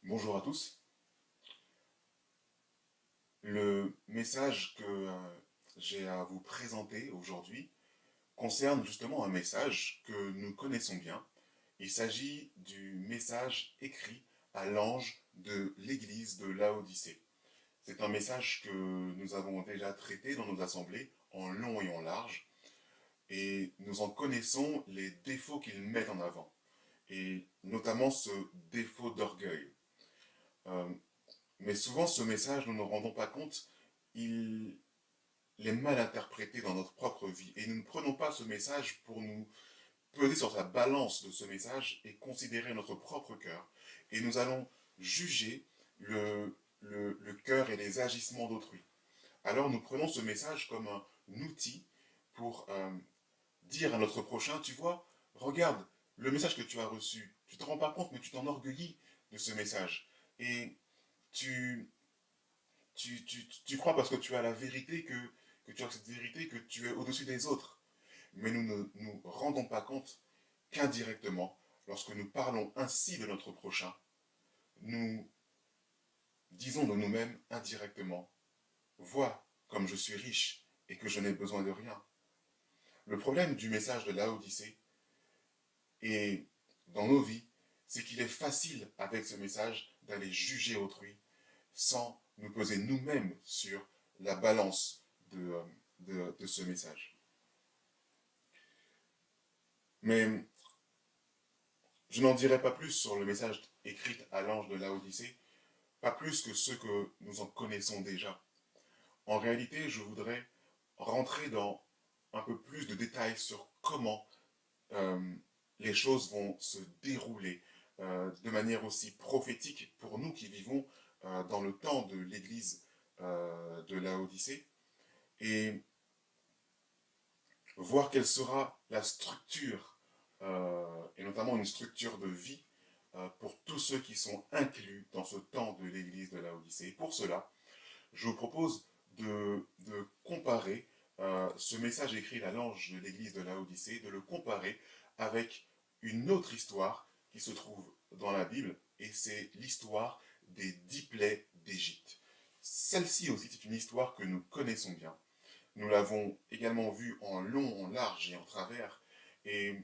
Bonjour à tous. Le message que j'ai à vous présenter aujourd'hui concerne justement un message que nous connaissons bien. Il s'agit du message écrit à l'ange de l'église de Laodicée. C'est un message que nous avons déjà traité dans nos assemblées en long et en large, et nous en connaissons les défauts qu'il met en avant, et notamment ce défaut d'orgueil. Euh, Mais souvent, ce message, nous ne nous rendons pas compte, il est mal interprété dans notre propre vie. Et nous ne prenons pas ce message pour nous peser sur la balance de ce message et considérer notre propre cœur. Et nous allons juger le cœur et les agissements d'autrui. Alors nous prenons ce message comme un outil pour dire à notre prochain, tu vois, regarde le message que tu as reçu. Tu ne te rends pas compte, mais tu t'enorgueillis de ce message. Et tu, tu crois parce que tu as la vérité que tu as cette vérité que tu es au-dessus des autres. Mais nous ne nous rendons pas compte qu'indirectement, lorsque nous parlons ainsi de notre prochain, nous disons de nous-mêmes indirectement, vois comme je suis riche et que je n'ai besoin de rien. Le problème du message de Laodicée et dans nos vies, c'est qu'il est facile avec ce message d'aller juger autrui sans nous poser nous-mêmes sur la balance de ce message. Mais je n'en dirai pas plus sur le message écrit à l'ange de Laodicée, pas plus que ceux que nous en connaissons déjà. En réalité, je voudrais rentrer dans un peu plus de détails sur comment euh, les choses vont se dérouler de manière aussi prophétique pour nous qui vivons dans le temps de l'église de Laodicée et voir quelle sera la structure, et notamment une structure de vie pour tous ceux qui sont inclus dans ce temps de l'église de Laodicée. Et pour cela, je vous propose de comparer ce message écrit à l'ange de l'église de Laodicée, de le comparer avec une autre histoire qui se trouve dans la Bible, et c'est l'histoire des 10 plaies d'Égypte. Celle-ci aussi, c'est une histoire que nous connaissons bien. Nous l'avons également vue en long, en large et en travers, et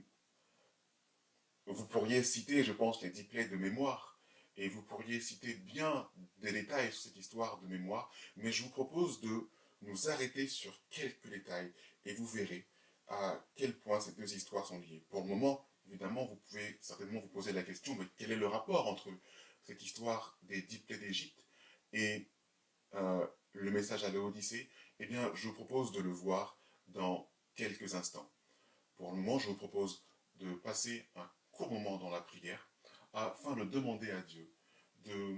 vous pourriez citer, je pense, les 10 plaies de mémoire, et vous pourriez citer bien des détails sur cette histoire de mémoire, mais je vous propose de nous arrêter sur quelques détails, et vous verrez à quel point ces deux histoires sont liées. Pour le moment, évidemment, vous pouvez certainement vous poser la question, mais quel est le rapport entre cette histoire des 10 plaies d'Égypte et le message à l'Odyssée? Eh bien, je vous propose de le voir dans quelques instants. Pour le moment, je vous propose de passer un court moment dans la prière afin de demander à Dieu de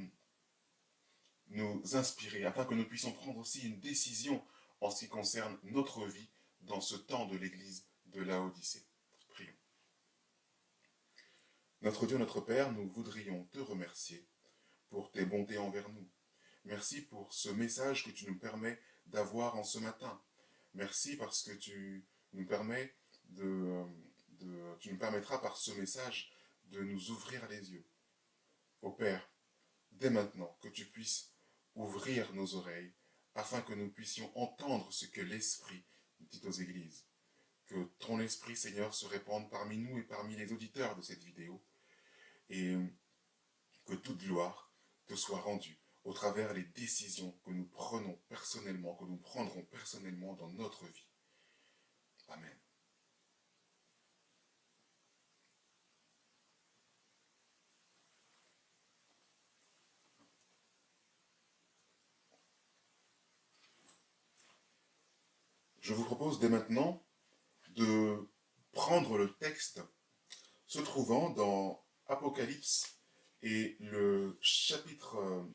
nous inspirer, afin que nous puissions prendre aussi une décision en ce qui concerne notre vie dans ce temps de l'Église de Laodicée. Prions. Notre Dieu, notre Père, nous voudrions te remercier pour tes bontés envers nous. Merci pour ce message que tu nous permets d'avoir en ce matin. Merci parce que tu nous permets tu nous permettras par ce message de nous ouvrir les yeux. Ô Père, dès maintenant, que tu puisses ouvrir nos oreilles afin que nous puissions entendre ce que l'Esprit dit aux églises. Que ton Esprit, Seigneur, se répande parmi nous et parmi les auditeurs de cette vidéo et que toute gloire te soit rendue au travers des décisions que nous prenons personnellement, que nous prendrons personnellement dans notre vie. Amen. Je vous propose dès maintenant de prendre le texte se trouvant dans Apocalypse et le chapitre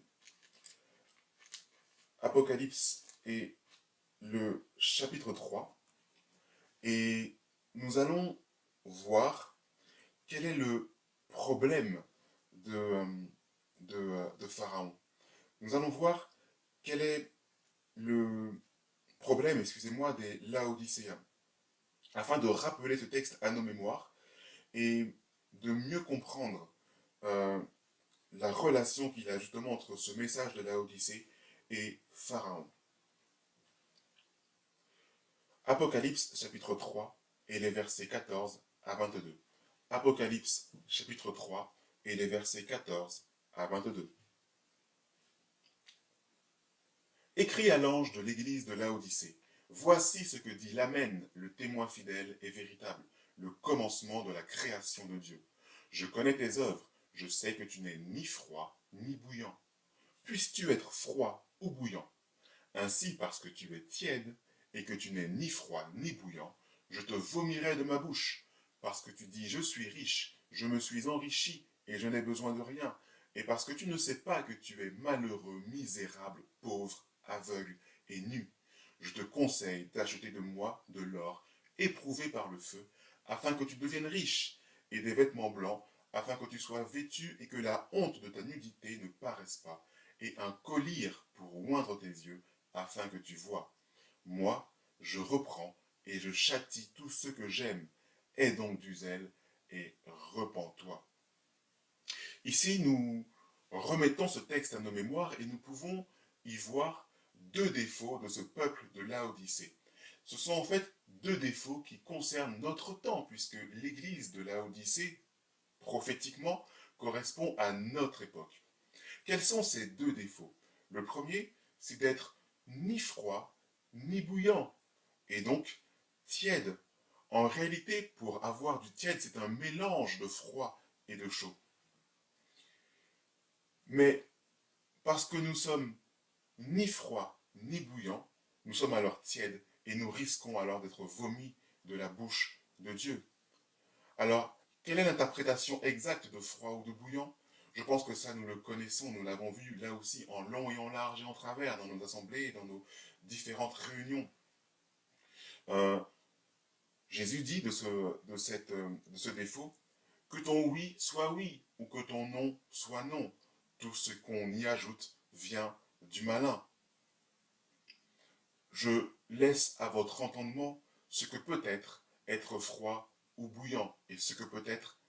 Apocalypse et le chapitre 3 et nous allons voir quel est le problème de Pharaon. Nous allons voir quel est le problème, excusez-moi, des Laodicéens, afin de rappeler ce texte à nos mémoires et de mieux comprendre euh, la relation qu'il y a justement entre ce message de Laodicée et Pharaon. Apocalypse chapitre 3 et les versets 14 à 22. Apocalypse chapitre 3 et les versets 14 à 22. Écrit à l'ange de l'église de Laodicée, voici ce que dit l'Amen, le témoin fidèle et véritable, le commencement de la création de Dieu. Je connais tes œuvres, je sais que tu n'es ni froid ni bouillant. Puisses-tu être froid ou bouillant? Ainsi, parce que tu es tiède et que tu n'es ni froid ni bouillant, je te vomirai de ma bouche. Parce que tu dis, je suis riche, je me suis enrichi et je n'ai besoin de rien. Et parce que tu ne sais pas que tu es malheureux, misérable, pauvre, aveugle et nu. Je te conseille d'acheter de moi de l'or éprouvé par le feu, afin que tu deviennes riche, et des vêtements blancs, afin que tu sois vêtu et que la honte de ta nudité ne paraisse pas, et un collier pour oindre tes yeux, afin que tu vois. Moi, je reprends et je châtie tous ceux que j'aime. Aie donc du zèle et repens-toi. Ici, nous remettons ce texte à nos mémoires et nous pouvons y voir deux défauts de ce peuple de Laodicée. Ce sont en fait deux défauts qui concernent notre temps, puisque l'église de Laodicée, prophétiquement, correspond à notre époque. Quels sont ces deux défauts? Le premier, c'est d'être ni froid, ni bouillant, et donc tiède. En réalité, pour avoir du tiède, c'est un mélange de froid et de chaud. Mais parce que nous sommes ni froids ni bouillants, nous sommes alors tièdes et nous risquons alors d'être vomis de la bouche de Dieu. Alors, quelle est l'interprétation exacte de froid ou de bouillant? Je pense que ça, nous le connaissons, nous l'avons vu là aussi en long et en large et en travers dans nos assemblées et dans nos différentes réunions. Euh, Jésus dit de ce défaut que ton oui soit oui ou que ton non soit non. Tout ce qu'on y ajoute vient du malin. Je laisse à votre entendement ce que peut être froid ou bouillant et ce que peut être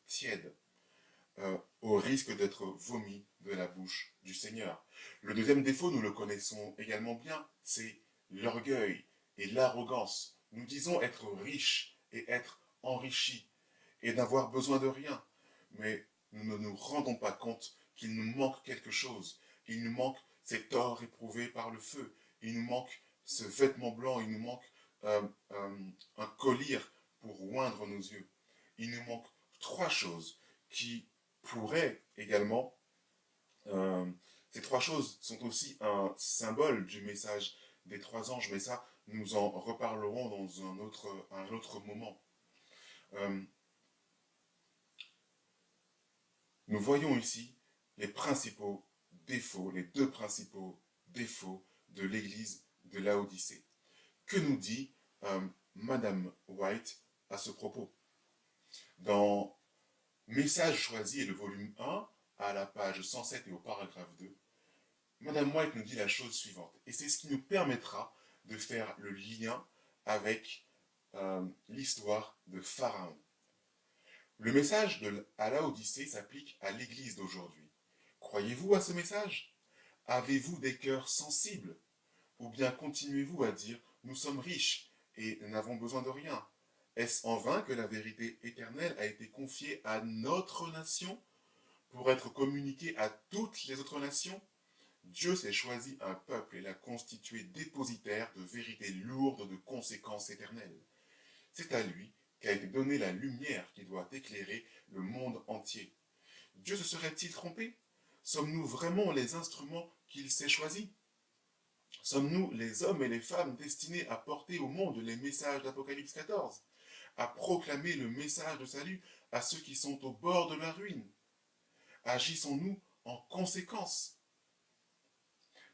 tiède, au risque d'être vomi de la bouche du Seigneur. Le deuxième défaut, nous le connaissons également bien, c'est l'orgueil et l'arrogance. Nous disons être riches et être enrichis et n'avoir besoin de rien, mais nous ne nous rendons pas compte qu'il nous manque quelque chose. Il nous manque cet or éprouvé par le feu. Il nous manque ce vêtement blanc. Il nous manque un collier pour oindre nos yeux. Il nous manque trois choses qui pourraient également... ces trois choses sont aussi un symbole du message des trois anges, mais ça, nous en reparlerons dans un autre moment. Nous voyons ici les principaux défauts, les deux principaux défauts de l'église de Laodicée. Que nous dit Madame White à ce propos? Dans Message choisi et le volume 1, à la page 107 et au paragraphe 2, Madame White nous dit la chose suivante, et c'est ce qui nous permettra de faire le lien avec l'histoire de Pharaon. Le message à Laodicée s'applique à l'église d'aujourd'hui. Croyez-vous à ce message? Avez-vous des cœurs sensibles? Ou bien continuez-vous à dire « nous sommes riches et n'avons besoin de rien » Est-ce en vain que la vérité éternelle a été confiée à notre nation pour être communiquée à toutes les autres nations? Dieu s'est choisi un peuple et l'a constitué dépositaire de vérités lourdes de conséquences éternelles. C'est à lui qu'a été donnée la lumière qui doit éclairer le monde entier. Dieu se serait-il trompé? Sommes-nous vraiment les instruments qu'il s'est choisis? Sommes-nous les hommes et les femmes destinés à porter au monde les messages d'Apocalypse 14, à proclamer le message de salut à ceux qui sont au bord de la ruine? Agissons-nous en conséquence?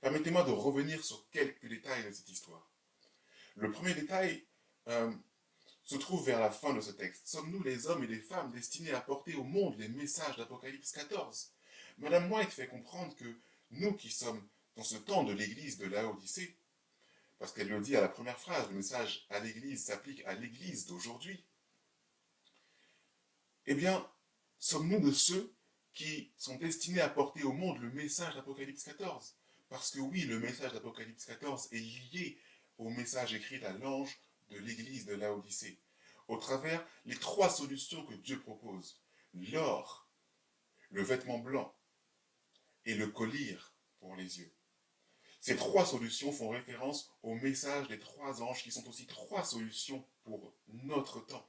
Permettez-moi de revenir sur quelques détails de cette histoire. Le premier détail se trouve vers la fin de ce texte. Sommes-nous les hommes et les femmes destinés à porter au monde les messages d'Apocalypse 14? Madame White fait comprendre que nous qui sommes dans ce temps de l'église de Laodicée, parce qu'elle le dit à la première phrase, le message à l'église s'applique à l'église d'aujourd'hui, eh bien, sommes-nous de ceux qui sont destinés à porter au monde le message d'Apocalypse 14. Parce que oui, le message d'Apocalypse 14 est lié au message écrit à l'ange de l'église de Laodicée, au travers les trois solutions que Dieu propose: l'or, le vêtement blanc et le collier pour les yeux. Ces trois solutions font référence au message des trois anges qui sont aussi trois solutions pour notre temps.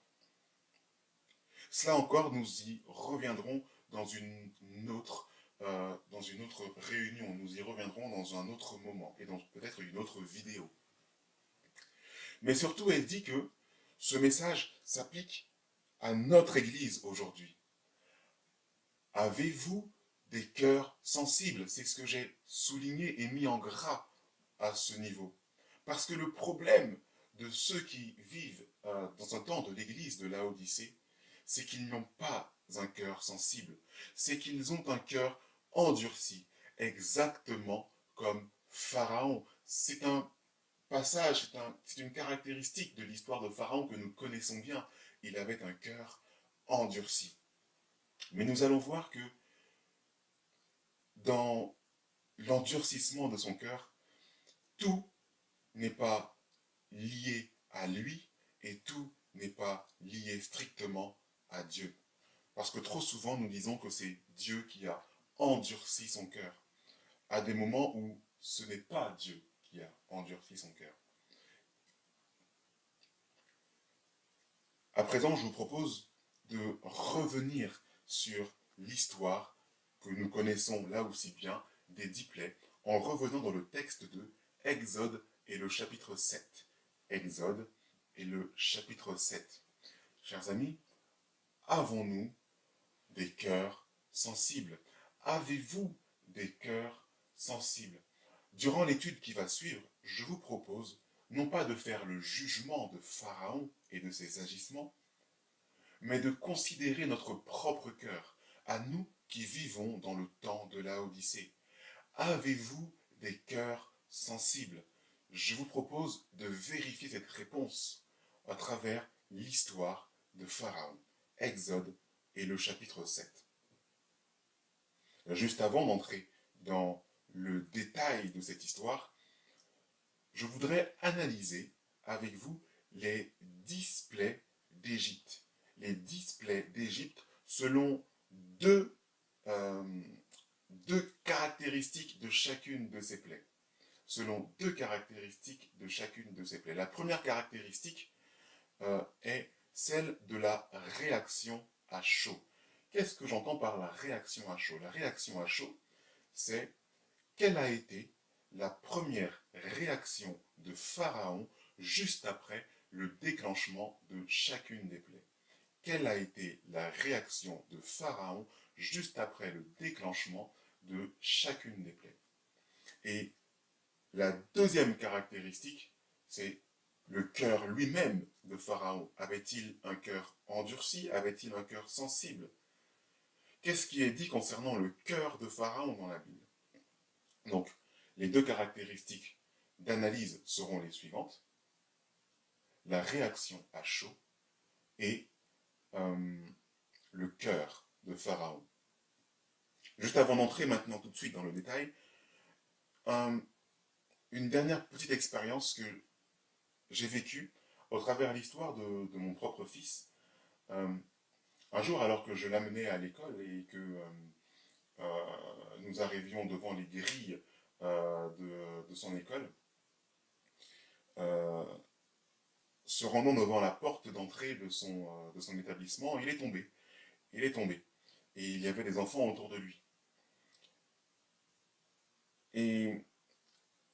Cela encore, nous y reviendrons dans dans une autre réunion, nous y reviendrons dans un autre moment et dans peut-être une autre vidéo. Mais surtout, elle dit que ce message s'applique à notre Église aujourd'hui. Avez-vous des cœurs sensibles? C'est ce que j'ai souligné et mis en gras à ce niveau. Parce que le problème de ceux qui vivent dans un temps de l'Église de Laodicée, c'est qu'ils n'ont pas un cœur sensible. C'est qu'ils ont un cœur endurci, exactement comme Pharaon. C'est un passage, c'est une caractéristique de l'histoire de Pharaon que nous connaissons bien. Il avait un cœur endurci. Mais nous allons voir que dans l'endurcissement de son cœur, tout n'est pas lié à lui et tout n'est pas lié strictement à Dieu. Parce que trop souvent, nous disons que c'est Dieu qui a endurci son cœur, à des moments où ce n'est pas Dieu qui a endurci son cœur. À présent, je vous propose de revenir sur l'histoire que nous connaissons là aussi bien des 10 plaies, en revenant dans le texte de Exode et le chapitre 7. Exode et le chapitre 7. Chers amis, avons-nous des cœurs sensibles? Avez-vous des cœurs sensibles? Durant l'étude qui va suivre, je vous propose non pas de faire le jugement de Pharaon et de ses agissements, mais de considérer notre propre cœur, à nous qui vivons dans le temps de Laodicée. Avez-vous des cœurs sensibles? Je vous propose de vérifier cette réponse à travers l'histoire de Pharaon, Exode et le chapitre 7. Juste avant d'entrer dans le détail de cette histoire, je voudrais analyser avec vous les 10 plaies d'Égypte. Les 10 plaies d'Égypte selon deux caractéristiques de chacune de ces plaies. Selon deux caractéristiques de chacune de ces plaies. La première caractéristique est celle de la réaction à chaud. Qu'est-ce que j'entends par la réaction à chaud? La réaction à chaud, c'est quelle a été la première réaction de Pharaon juste après le déclenchement de chacune des plaies. Quelle a été la réaction de Pharaon juste après le déclenchement de chacune des plaies? Et la deuxième caractéristique, c'est le cœur lui-même de Pharaon. Avait-il un cœur endurci? Avait-il un cœur sensible? Qu'est-ce qui est dit concernant le cœur de Pharaon dans la Bible? Donc, les deux caractéristiques d'analyse seront les suivantes: la réaction à chaud et le cœur de Pharaon. Juste avant d'entrer maintenant tout de suite dans le détail, une dernière petite expérience que j'ai vécue au travers l'histoire de mon propre fils. Un jour, alors que je l'amenais à l'école et que nous arrivions devant les grilles de son école, se rendant devant la porte d'entrée de son établissement, il est tombé. Il est tombé. Et il y avait des enfants autour de lui. Et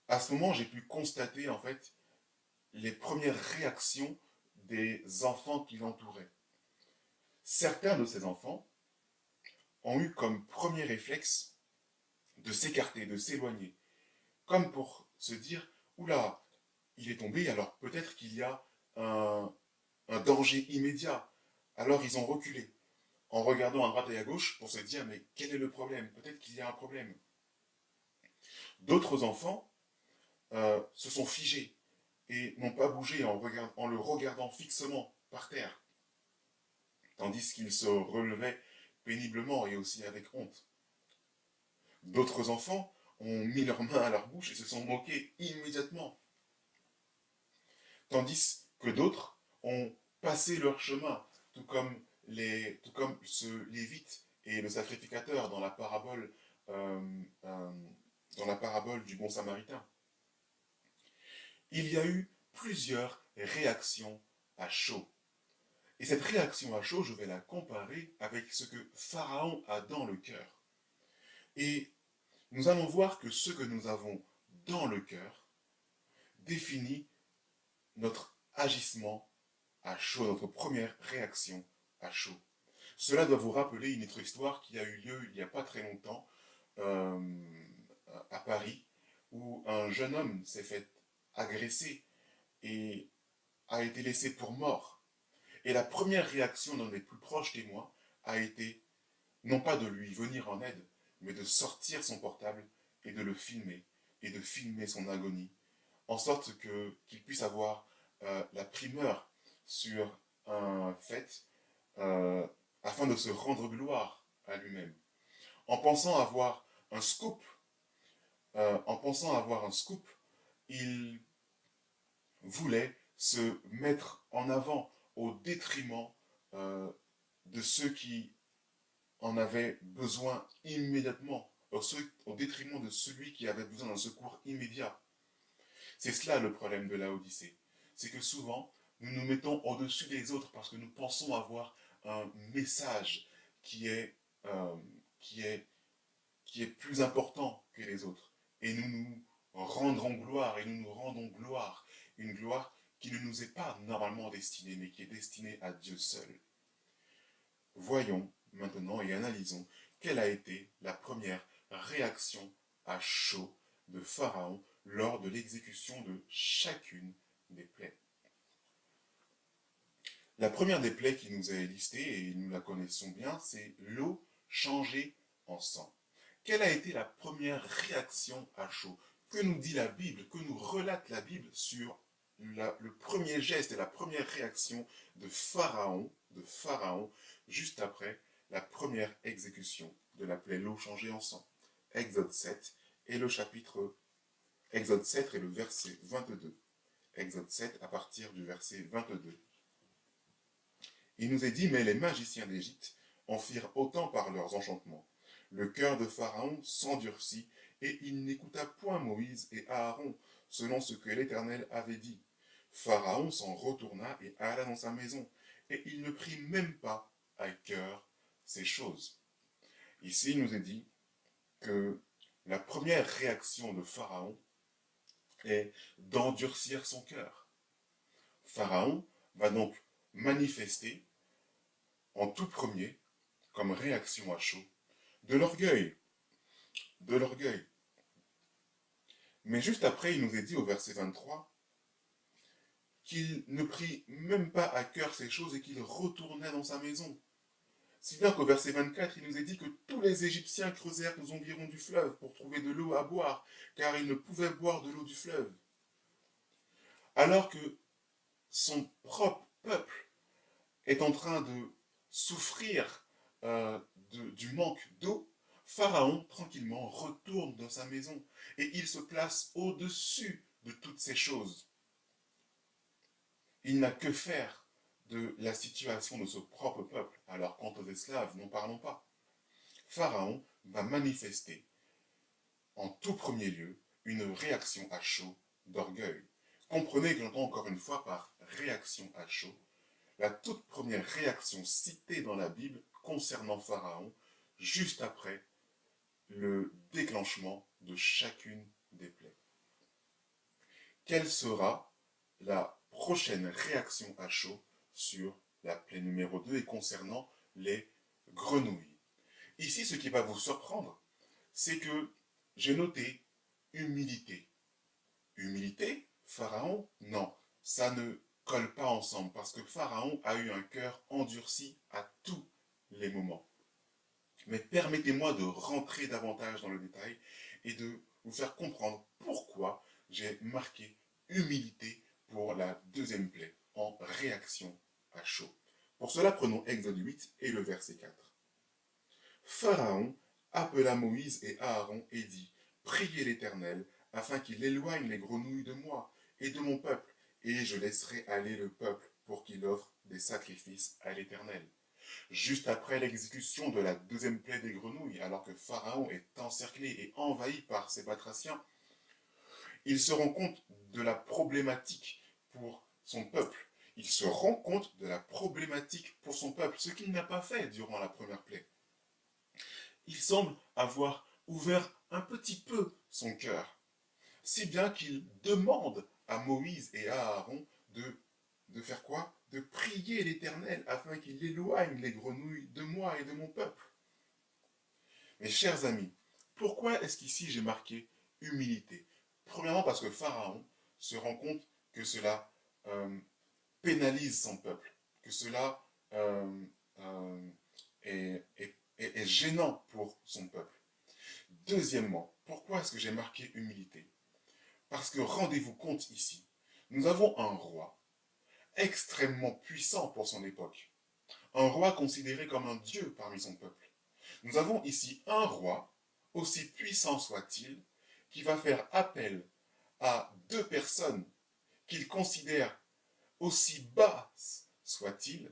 à ce moment, j'ai pu constater en fait les premières réactions des enfants qui l'entouraient. Certains de ces enfants ont eu comme premier réflexe de s'écarter, de s'éloigner, comme pour se dire « Oula, il est tombé, alors peut-être qu'il y a un danger immédiat. » Alors ils ont reculé, en regardant à droite et à gauche pour se dire « Mais quel est le problème? Peut-être qu'il y a un problème. » D'autres enfants se sont figés et n'ont pas bougé en le regardant fixement par terre, tandis qu'ils se relevaient péniblement et aussi avec honte. D'autres enfants ont mis leurs mains à leur bouche et se sont moqués immédiatement. Tandis que d'autres ont passé leur chemin, tout comme ce Lévite et le sacrificateur euh, euh, dans la parabole du bon samaritain. Il y a eu plusieurs réactions à chaud. Et cette réaction à chaud, je vais la comparer avec ce que Pharaon a dans le cœur. Et nous allons voir que ce que nous avons dans le cœur définit notre agissement à chaud, notre première réaction à chaud. Cela doit vous rappeler une autre histoire qui a eu lieu il n'y a pas très longtemps euh, à Paris, où un jeune homme s'est fait agresser et a été laissé pour mort. Et la première réaction d'un des plus proches témoins a été, non pas de lui venir en aide, mais de sortir son portable et de le filmer, et de filmer son agonie, en sorte qu'il puisse avoir la primeur sur un fait, euh, afin de se rendre gloire à lui-même. En pensant avoir un scoop, il voulait se mettre en avant au détriment euh, de ceux qui en avaient besoin immédiatement, au détriment de celui qui avait besoin d'un secours immédiat. C'est cela le problème de la Odyssée. C'est que souvent, nous nous mettons au-dessus des autres parce que nous pensons avoir un message qui est, euh, qui est, qui est plus important que les autres. Et nous nous rendrons gloire, et nous nous rendons gloire. Une gloire qui ne nous est pas normalement destinée, mais qui est destinée à Dieu seul. Voyons maintenant et analysons quelle a été la première réaction à chaud de Pharaon lors de l'exécution de chacune des plaies. La première des plaies qui nous est listée, et nous la connaissons bien, c'est l'eau changée en sang. Quelle a été la première réaction à chaud? Que nous dit la Bible, que nous relate la Bible sur le premier geste et la première réaction de Pharaon, juste après la première exécution de la plaie, l'eau changée en sang? Exode 7 et le chapitre Exode 7 et le verset 22. Exode 7 à partir du verset 22. Il nous est dit, mais les magiciens d'Égypte en firent autant par leurs enchantements. Le cœur de Pharaon s'endurcit, et il n'écouta point Moïse et Aaron, selon ce que l'Éternel avait dit. Pharaon s'en retourna et alla dans sa maison, et il ne prit même pas à cœur ces choses. Ici, il nous est dit que la première réaction de Pharaon est d'endurcir son cœur. Pharaon va donc manifester en tout premier, comme réaction à chaud, de l'orgueil. De l'orgueil. Mais juste après, il nous est dit au verset 23 qu'il ne prit même pas à cœur ces choses et qu'il retournait dans sa maison. Si bien qu'au verset 24, il nous est dit que tous les Égyptiens creusèrent aux environs du fleuve pour trouver de l'eau à boire, car ils ne pouvaient boire de l'eau du fleuve. Alors que son propre peuple est en train de souffrir du manque d'eau, Pharaon, tranquillement, retourne dans sa maison et il se place au-dessus de toutes ces choses. Il n'a que faire de la situation de son propre peuple. Alors, quant aux esclaves, n'en parlons pas. Pharaon va manifester, en tout premier lieu, une réaction à chaud d'orgueil. Comprenez que j'entends encore une fois par réaction à chaud la toute première réaction citée dans la Bible concernant Pharaon, juste après le déclenchement de chacune des plaies. Quelle sera la prochaine réaction à chaud sur la plaie numéro 2 et concernant les grenouilles? Ici, ce qui va vous surprendre, c'est que j'ai noté humilité. Humilité, Pharaon, non, ça ne colle pas ensemble parce que Pharaon a eu un cœur endurci à tous les moments. Mais permettez-moi de rentrer davantage dans le détail et de vous faire comprendre pourquoi j'ai marqué humilité pour la deuxième plaie, en réaction à chaud. Pour cela, prenons Exode 8 et le verset 4. Pharaon appela Moïse et Aaron et dit, priez l'Éternel, afin qu'il éloigne les grenouilles de moi et de mon peuple, et je laisserai aller le peuple pour qu'il offre des sacrifices à l'Éternel. Juste après l'exécution de la deuxième plaie des grenouilles, alors que Pharaon est encerclé et envahi par ses batraciens, il se rend compte de la problématique pour son peuple. Il se rend compte de la problématique pour son peuple, ce qu'il n'a pas fait durant la première plaie. Il semble avoir ouvert un petit peu son cœur, si bien qu'il demande à Moïse et à Aaron de faire quoi? De prier l'Éternel afin qu'il éloigne les grenouilles de moi et de mon peuple. Mes chers amis, pourquoi est-ce qu'ici j'ai marqué humilité? Premièrement parce que Pharaon se rend compte que cela euh, pénalise son peuple, que cela euh, euh, est gênant pour son peuple. Deuxièmement, pourquoi est-ce que j'ai marqué humilité? Parce que rendez-vous compte ici, nous avons un roi extrêmement puissant pour son époque, un roi considéré comme un dieu parmi son peuple. Nous avons ici un roi, aussi puissant soit-il, qui va faire appel à deux personnes qu'il considère aussi basses soient-ils,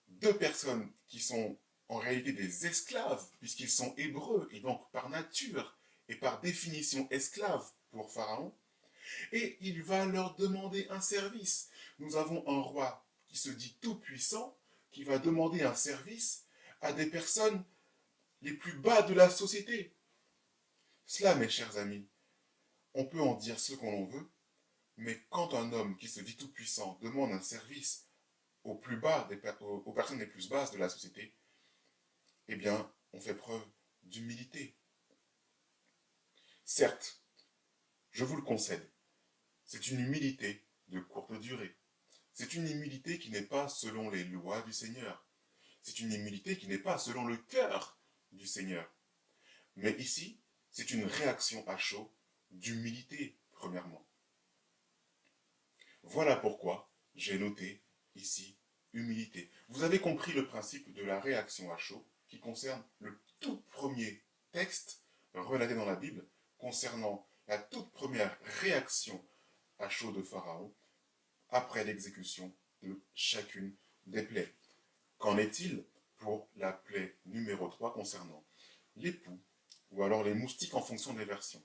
deux personnes qui sont en réalité des esclaves, puisqu'ils sont hébreux et donc par nature et par définition esclaves pour Pharaon, et il va leur demander un service. Nous avons un roi qui se dit tout-puissant, qui va demander un service à des personnes les plus bas de la société. Cela, mes chers amis, on peut en dire ce qu'on veut, mais quand un homme qui se dit tout-puissant demande un service aux plus bas, aux personnes les plus basses de la société, eh bien, on fait preuve d'humilité. Certes, je vous le concède, c'est une humilité de courte durée. C'est une humilité qui n'est pas selon les lois du Seigneur. C'est une humilité qui n'est pas selon le cœur du Seigneur. Mais ici, c'est une réaction à chaud d'humilité, premièrement. Voilà pourquoi j'ai noté ici humilité. Vous avez compris le principe de la réaction à chaud qui concerne le tout premier texte relaté dans la Bible concernant la toute première réaction à chaud de Pharaon après l'exécution de chacune des plaies. Qu'en est-il pour la plaie numéro 3 concernant l'époux ou alors les moustiques en fonction des versions?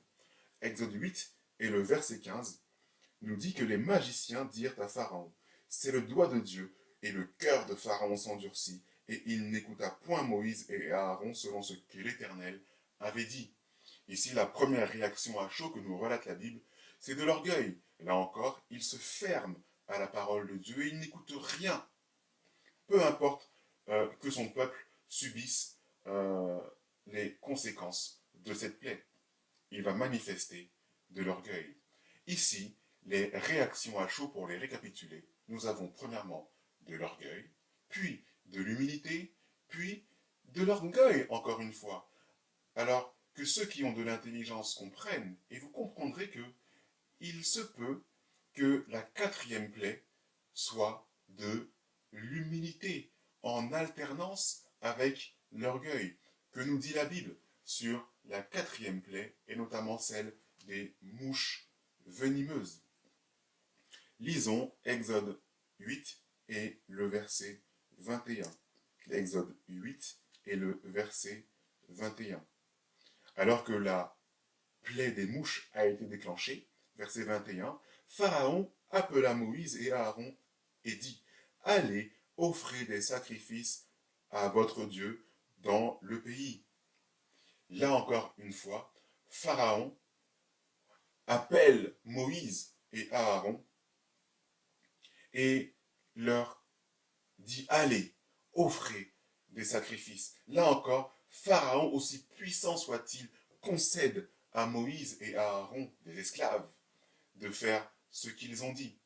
Exode 8 et le verset 15 nous dit que les magiciens dirent à Pharaon, c'est le doigt de Dieu, et le cœur de Pharaon s'endurcit, et il n'écouta point Moïse et Aaron selon ce que l'Éternel avait dit. Ici, la première réaction à chaud que nous relate la Bible, c'est de l'orgueil. Là encore, il se ferme à la parole de Dieu et il n'écoute rien. Peu importe que son peuple subisse les conséquences de cette plaie. Il va manifester de l'orgueil. Ici, les réactions à chaud pour les récapituler. Nous avons premièrement de l'orgueil, puis de l'humilité, puis de l'orgueil encore une fois. Alors que ceux qui ont de l'intelligence comprennent, et vous comprendrez que il se peut que la quatrième plaie soit de l'humilité en alternance avec l'orgueil. Que nous dit la Bible sur la quatrième plaie, et notamment celle des mouches venimeuses? Lisons Exode 8 et le verset 21. Exode 8 et le verset 21. Alors que la plaie des mouches a été déclenchée, verset 21, Pharaon appela Moïse et Aaron et dit, allez, offrez des sacrifices à votre Dieu dans le pays. Là encore une fois, Pharaon appelle Moïse et Aaron et leur dit, allez, offrez des sacrifices. Là encore, Pharaon, aussi puissant soit-il, concède à Moïse et à Aaron, des esclaves, de faire ce qu'ils ont dit.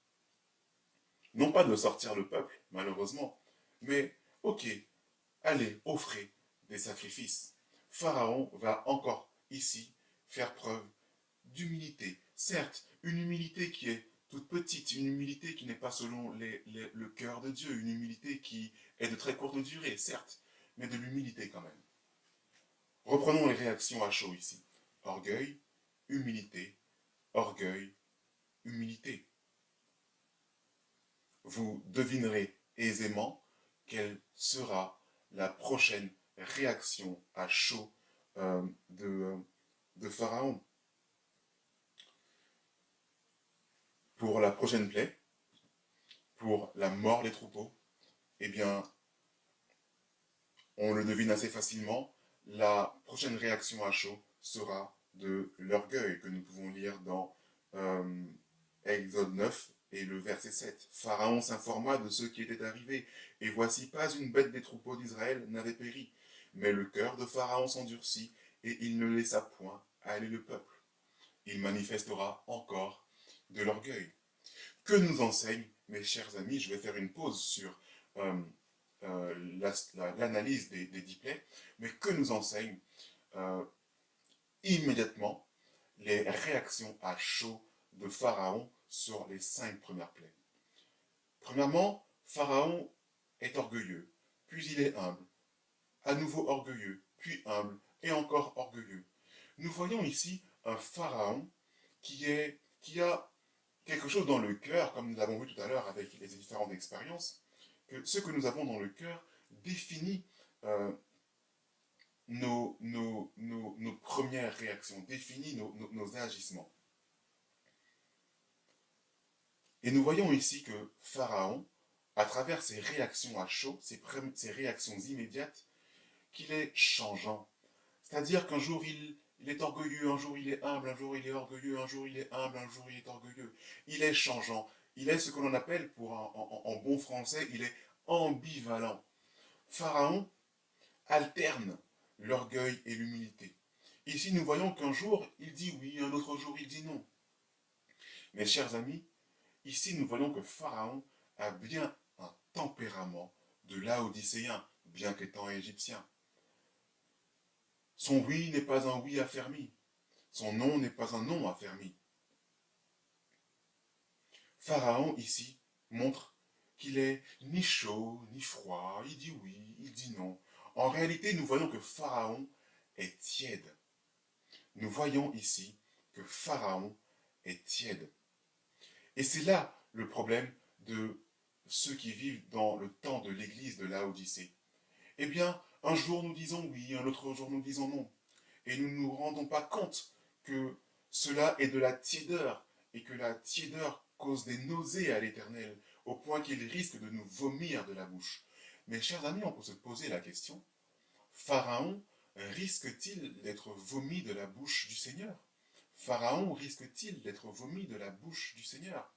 Non pas de sortir le peuple, malheureusement, mais ok, allez, offrez des sacrifices. Pharaon va encore ici faire preuve d'humilité. Certes, une humilité qui est toute petite, une humilité qui n'est pas selon le cœur de Dieu, une humilité qui est de très courte durée, certes, mais de l'humilité quand même. Reprenons les réactions à chaud ici. Orgueil, humilité, orgueil, humilité. Vous devinerez aisément quelle sera la prochaine réaction à chaud euh, de, de Pharaon. Pour la prochaine plaie, pour la mort des troupeaux, eh bien, on le devine assez facilement, la prochaine réaction à chaud sera de l'orgueil que nous pouvons lire dans euh, Exode 9 et le verset 7. Pharaon s'informa de ce qui était arrivé, et voici pas une bête des troupeaux d'Israël n'avait péri. Mais le cœur de Pharaon s'endurcit, et il ne laissa point aller le peuple. Il manifestera encore de l'orgueil. Que nous enseigne, mes chers amis, je vais faire une pause sur euh, l'analyse des 10 plaies, mais que nous enseigne euh, immédiatement les réactions à chaud de Pharaon sur les 5 premières plaies. Premièrement, Pharaon est orgueilleux, puis il est humble, à nouveau orgueilleux, puis humble, et encore orgueilleux. Nous voyons ici un Pharaon qui a quelque chose dans le cœur, comme nous l'avons vu tout à l'heure avec les différentes expériences, que ce que nous avons dans le cœur définit euh, nos premières réactions, définit nos agissements. Et nous voyons ici que Pharaon, à travers ses réactions à chaud, ses réactions immédiates, qu'il est changeant. C'est-à-dire qu'un jour il est orgueilleux, un jour il est humble, un jour il est orgueilleux, un jour il est humble, un jour il est orgueilleux. Il est changeant. Il est ce que l'on appelle, en bon français, il est ambivalent. Pharaon alterne l'orgueil et l'humilité. Ici, nous voyons qu'un jour, il dit oui, un autre jour, il dit non. Mes chers amis, ici, nous voyons que Pharaon a bien un tempérament de Laodicéen, bien qu'étant égyptien. Son oui n'est pas un oui affermi. Son non n'est pas un non affermi. Pharaon, ici, montre qu'il est ni chaud, ni froid, il dit oui, il dit non. En réalité, nous voyons que Pharaon est tiède. Nous voyons ici que Pharaon est tiède. Et c'est là le problème de ceux qui vivent dans le temps de l'église de Laodicée. Eh bien, un jour nous disons oui, un autre jour nous disons non. Et nous ne nous rendons pas compte que cela est de la tiédeur, et que la tiédeur cause des nausées à l'Éternel, au point qu'il risque de nous vomir de la bouche. Mes chers amis, on peut se poser la question, Pharaon risque-t-il d'être vomi de la bouche du Seigneur? Pharaon risque-t-il d'être vomi de la bouche du Seigneur?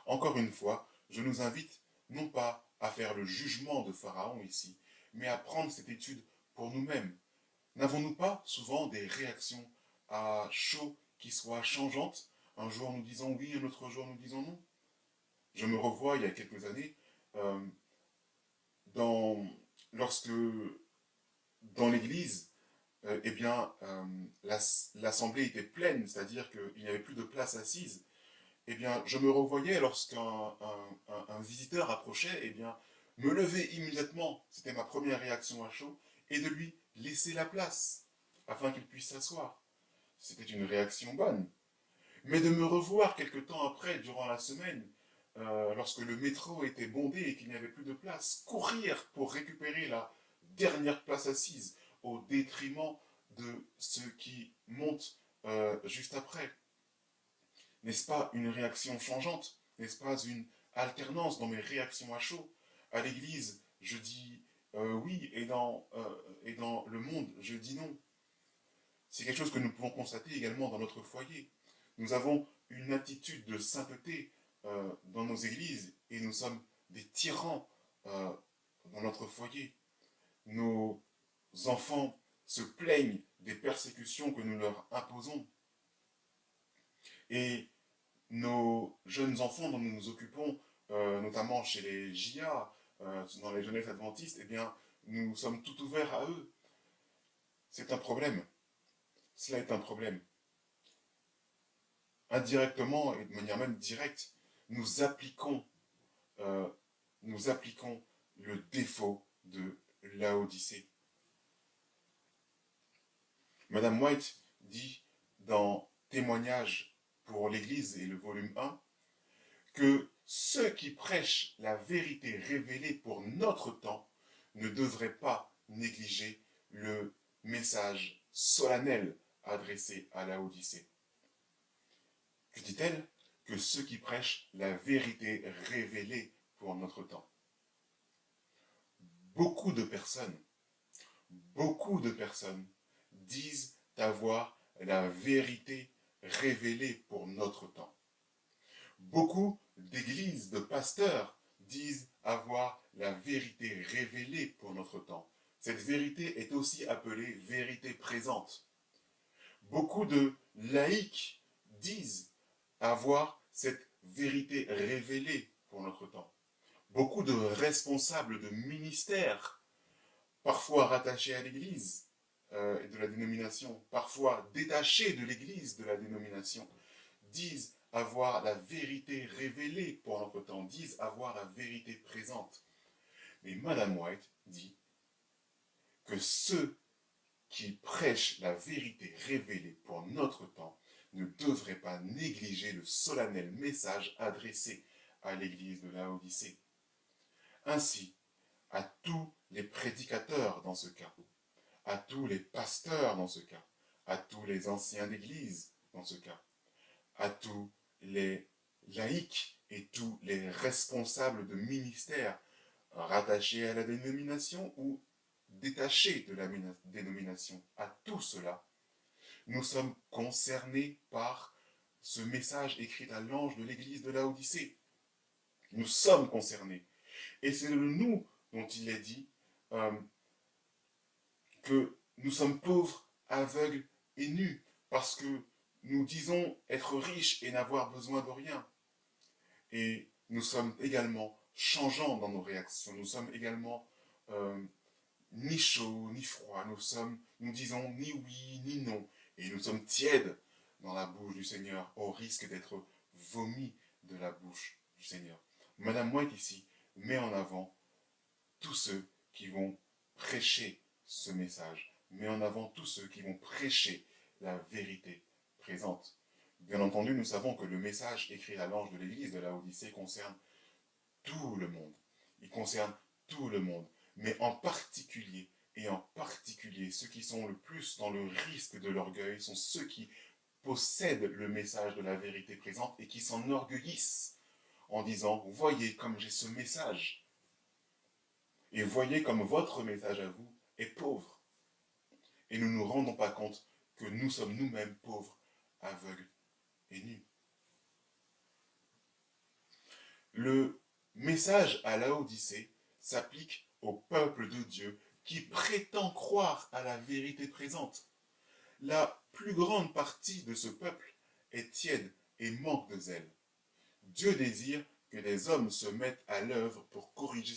Encore une fois, je nous invite non pas à faire le jugement de Pharaon ici, mais à prendre cette étude pour nous-mêmes. N'avons-nous pas souvent des réactions à chaud qui soient changeantes? Un jour nous disons oui, un autre jour nous disons non. Je me revois il y a quelques années, euh, dans, lorsque dans l'église, eh bien, l'assemblée était pleine, c'est-à-dire qu'il n'y avait plus de place assise. Eh bien, je me revoyais lorsqu'un un visiteur approchait, eh bien, me lever immédiatement, c'était ma première réaction à chaud, et de lui laisser la place, afin qu'il puisse s'asseoir. C'était une réaction bonne. Mais de me revoir quelque temps après, durant la semaine, lorsque le métro était bondé et qu'il n'y avait plus de place, courir pour récupérer la dernière place assise, au détriment de ceux qui montent juste après. N'est-ce pas une réaction changeante? N'est-ce pas une alternance dans mes réactions à chaud? À l'église, je dis oui, et dans le monde, je dis non. C'est quelque chose que nous pouvons constater également dans notre foyer. Nous avons une attitude de sainteté dans nos églises, et nous sommes des tyrans dans notre foyer. Nos enfants se plaignent des persécutions que nous leur imposons. Et nos jeunes enfants dont nous nous occupons, notamment chez les JA, dans les jeunesses adventistes, eh bien, nous sommes tout ouverts à eux. C'est un problème. Cela est un problème. Indirectement et de manière même directe, nous appliquons, euh, nous appliquons le défaut de Laodicée. Madame White dit dans Témoignages pour l'Église et le volume 1 que ceux qui prêchent la vérité révélée pour notre temps ne devraient pas négliger le message solennel adressé à la Odyssée. Que dit-elle? Que ceux qui prêchent la vérité révélée pour notre temps. Beaucoup de personnes disent avoir la vérité révélée pour notre temps. Beaucoup d'églises, de pasteurs disent avoir la vérité révélée pour notre temps. Cette vérité est aussi appelée vérité présente. Beaucoup de laïcs disent avoir cette vérité révélée pour notre temps. Beaucoup de responsables de ministères, parfois rattachés à l'Église et de la dénomination, parfois détachés de l'Église, de la dénomination, disent avoir la vérité révélée pour notre temps, disent avoir la vérité présente. Mais Madame White dit que ceux qui prêchent la vérité révélée pour notre temps ne devraient pas négliger le solennel message adressé à l'Église de Laodicée. Ainsi, à tous les prédicateurs dans ce cas, à tous les pasteurs dans ce cas, à tous les anciens d'Église dans ce cas, à tous les laïcs et tous les responsables de ministères rattachés à la dénomination ou détachés de la dénomination, à tout cela, nous sommes concernés par ce message écrit à l'ange de l'église de Laodicée. Nous sommes concernés. Et c'est de nous dont il est dit que nous sommes pauvres, aveugles et nus, parce que nous disons être riches et n'avoir besoin de rien. Et nous sommes également changeants dans nos réactions. Nous sommes également ni chauds, ni froids. Nous disons ni oui, ni non. Et nous sommes tièdes dans la bouche du Seigneur, au risque d'être vomis de la bouche du Seigneur. Madame White ici met en avant tous ceux qui vont prêcher ce message, met en avant tous ceux qui vont prêcher la vérité présente. Bien entendu, nous savons que le message écrit à l'ange de l'église de Laodicée concerne tout le monde. Il concerne tout le monde, mais en particulier ceux qui sont le plus dans le risque de l'orgueil sont ceux qui possèdent le message de la vérité présente et qui s'enorgueillissent en disant « Voyez comme j'ai ce message ». Et voyez comme votre message à vous est pauvre. Et nous ne nous rendons pas compte que nous sommes nous-mêmes pauvres, aveugles et nus. Le message à Laodicée s'applique au peuple de Dieu qui prétend croire à la vérité présente. La plus grande partie de ce peuple est tiède et manque de zèle. Dieu désire que les hommes se mettent à l'œuvre pour corriger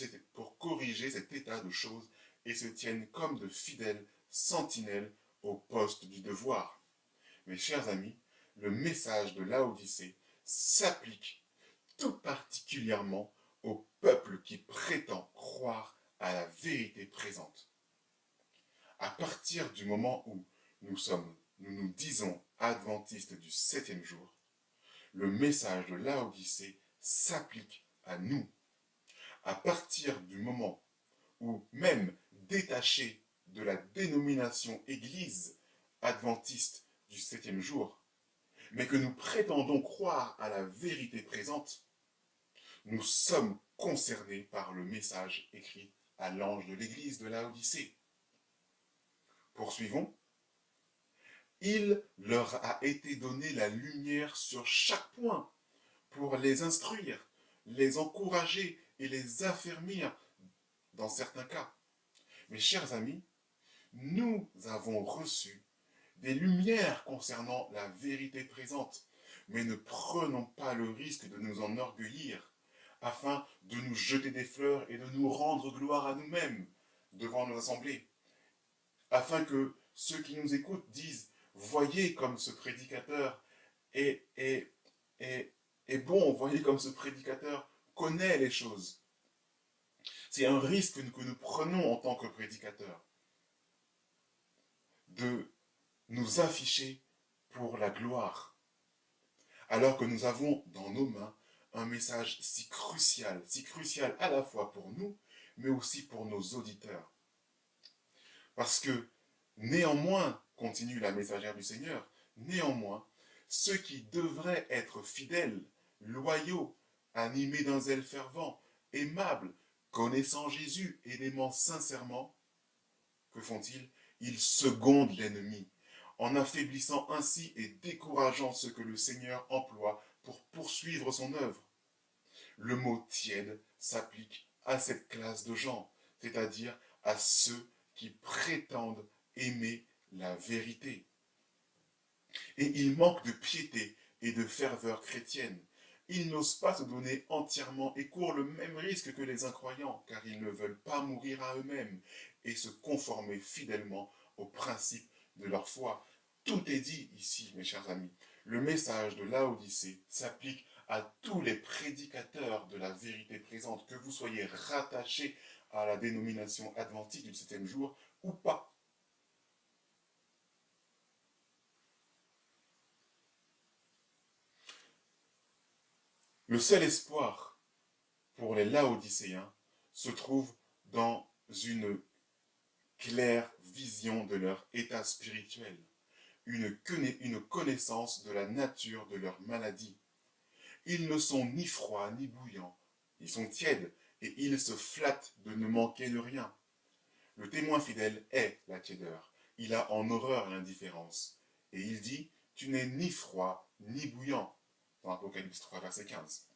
cet état de choses et se tiennent comme de fidèles sentinelles au poste du devoir. Mes chers amis, le message de Laodicée s'applique tout particulièrement au peuple qui prétend croire à la vérité présente. À partir du moment où nous nous disons adventistes du 7e jour, le message de Laodicée s'applique à nous. À partir du moment où, même détachés de la dénomination Église adventiste du 7e jour, mais que nous prétendons croire à la vérité présente, nous sommes concernés par le message écrit à l'ange de l'église de Laodicée. Poursuivons. Il leur a été donné la lumière sur chaque point pour les instruire, les encourager et les affermir dans certains cas. Mes chers amis, nous avons reçu des lumières concernant la vérité présente, mais ne prenons pas le risque de nous enorgueillir afin de nous jeter des fleurs et de nous rendre gloire à nous-mêmes devant nos assemblées, afin que ceux qui nous écoutent disent « Voyez comme ce prédicateur est bon, voyez comme ce prédicateur connaît les choses. » C'est un risque que nous prenons en tant que prédicateurs, de nous afficher pour la gloire, alors que nous avons dans nos mains un message si crucial à la fois pour nous, mais aussi pour nos auditeurs. Parce que, néanmoins, continue la messagère du Seigneur, néanmoins, ceux qui devraient être fidèles, loyaux, animés d'un zèle fervent, aimables, connaissant Jésus et l'aimant sincèrement, que font-ils? Ils secondent l'ennemi, en affaiblissant ainsi et décourageant ceux que le Seigneur emploie pour poursuivre son œuvre. Le mot tiède s'applique à cette classe de gens, c'est-à-dire à ceux qui prétendent aimer la vérité. Et ils manquent de piété et de ferveur chrétienne. Ils n'osent pas se donner entièrement et courent le même risque que les incroyants, car ils ne veulent pas mourir à eux-mêmes et se conformer fidèlement aux principes de leur foi. Tout est dit ici, mes chers amis. Le message de Laodicée s'applique à tous les prédicateurs de la vérité présente, que vous soyez rattachés à la dénomination adventiste du 7e jour ou pas. Le seul espoir pour les Laodicéens se trouve dans une claire vision de leur état spirituel, une connaissance de la nature de leur maladie. Ils ne sont ni froids ni bouillants, ils sont tièdes et ils se flattent de ne manquer de rien. Le témoin fidèle est la tiédeur, il a en horreur l'indifférence. Et il dit, tu n'es ni froid ni bouillant, dans Apocalypse 3, verset 15.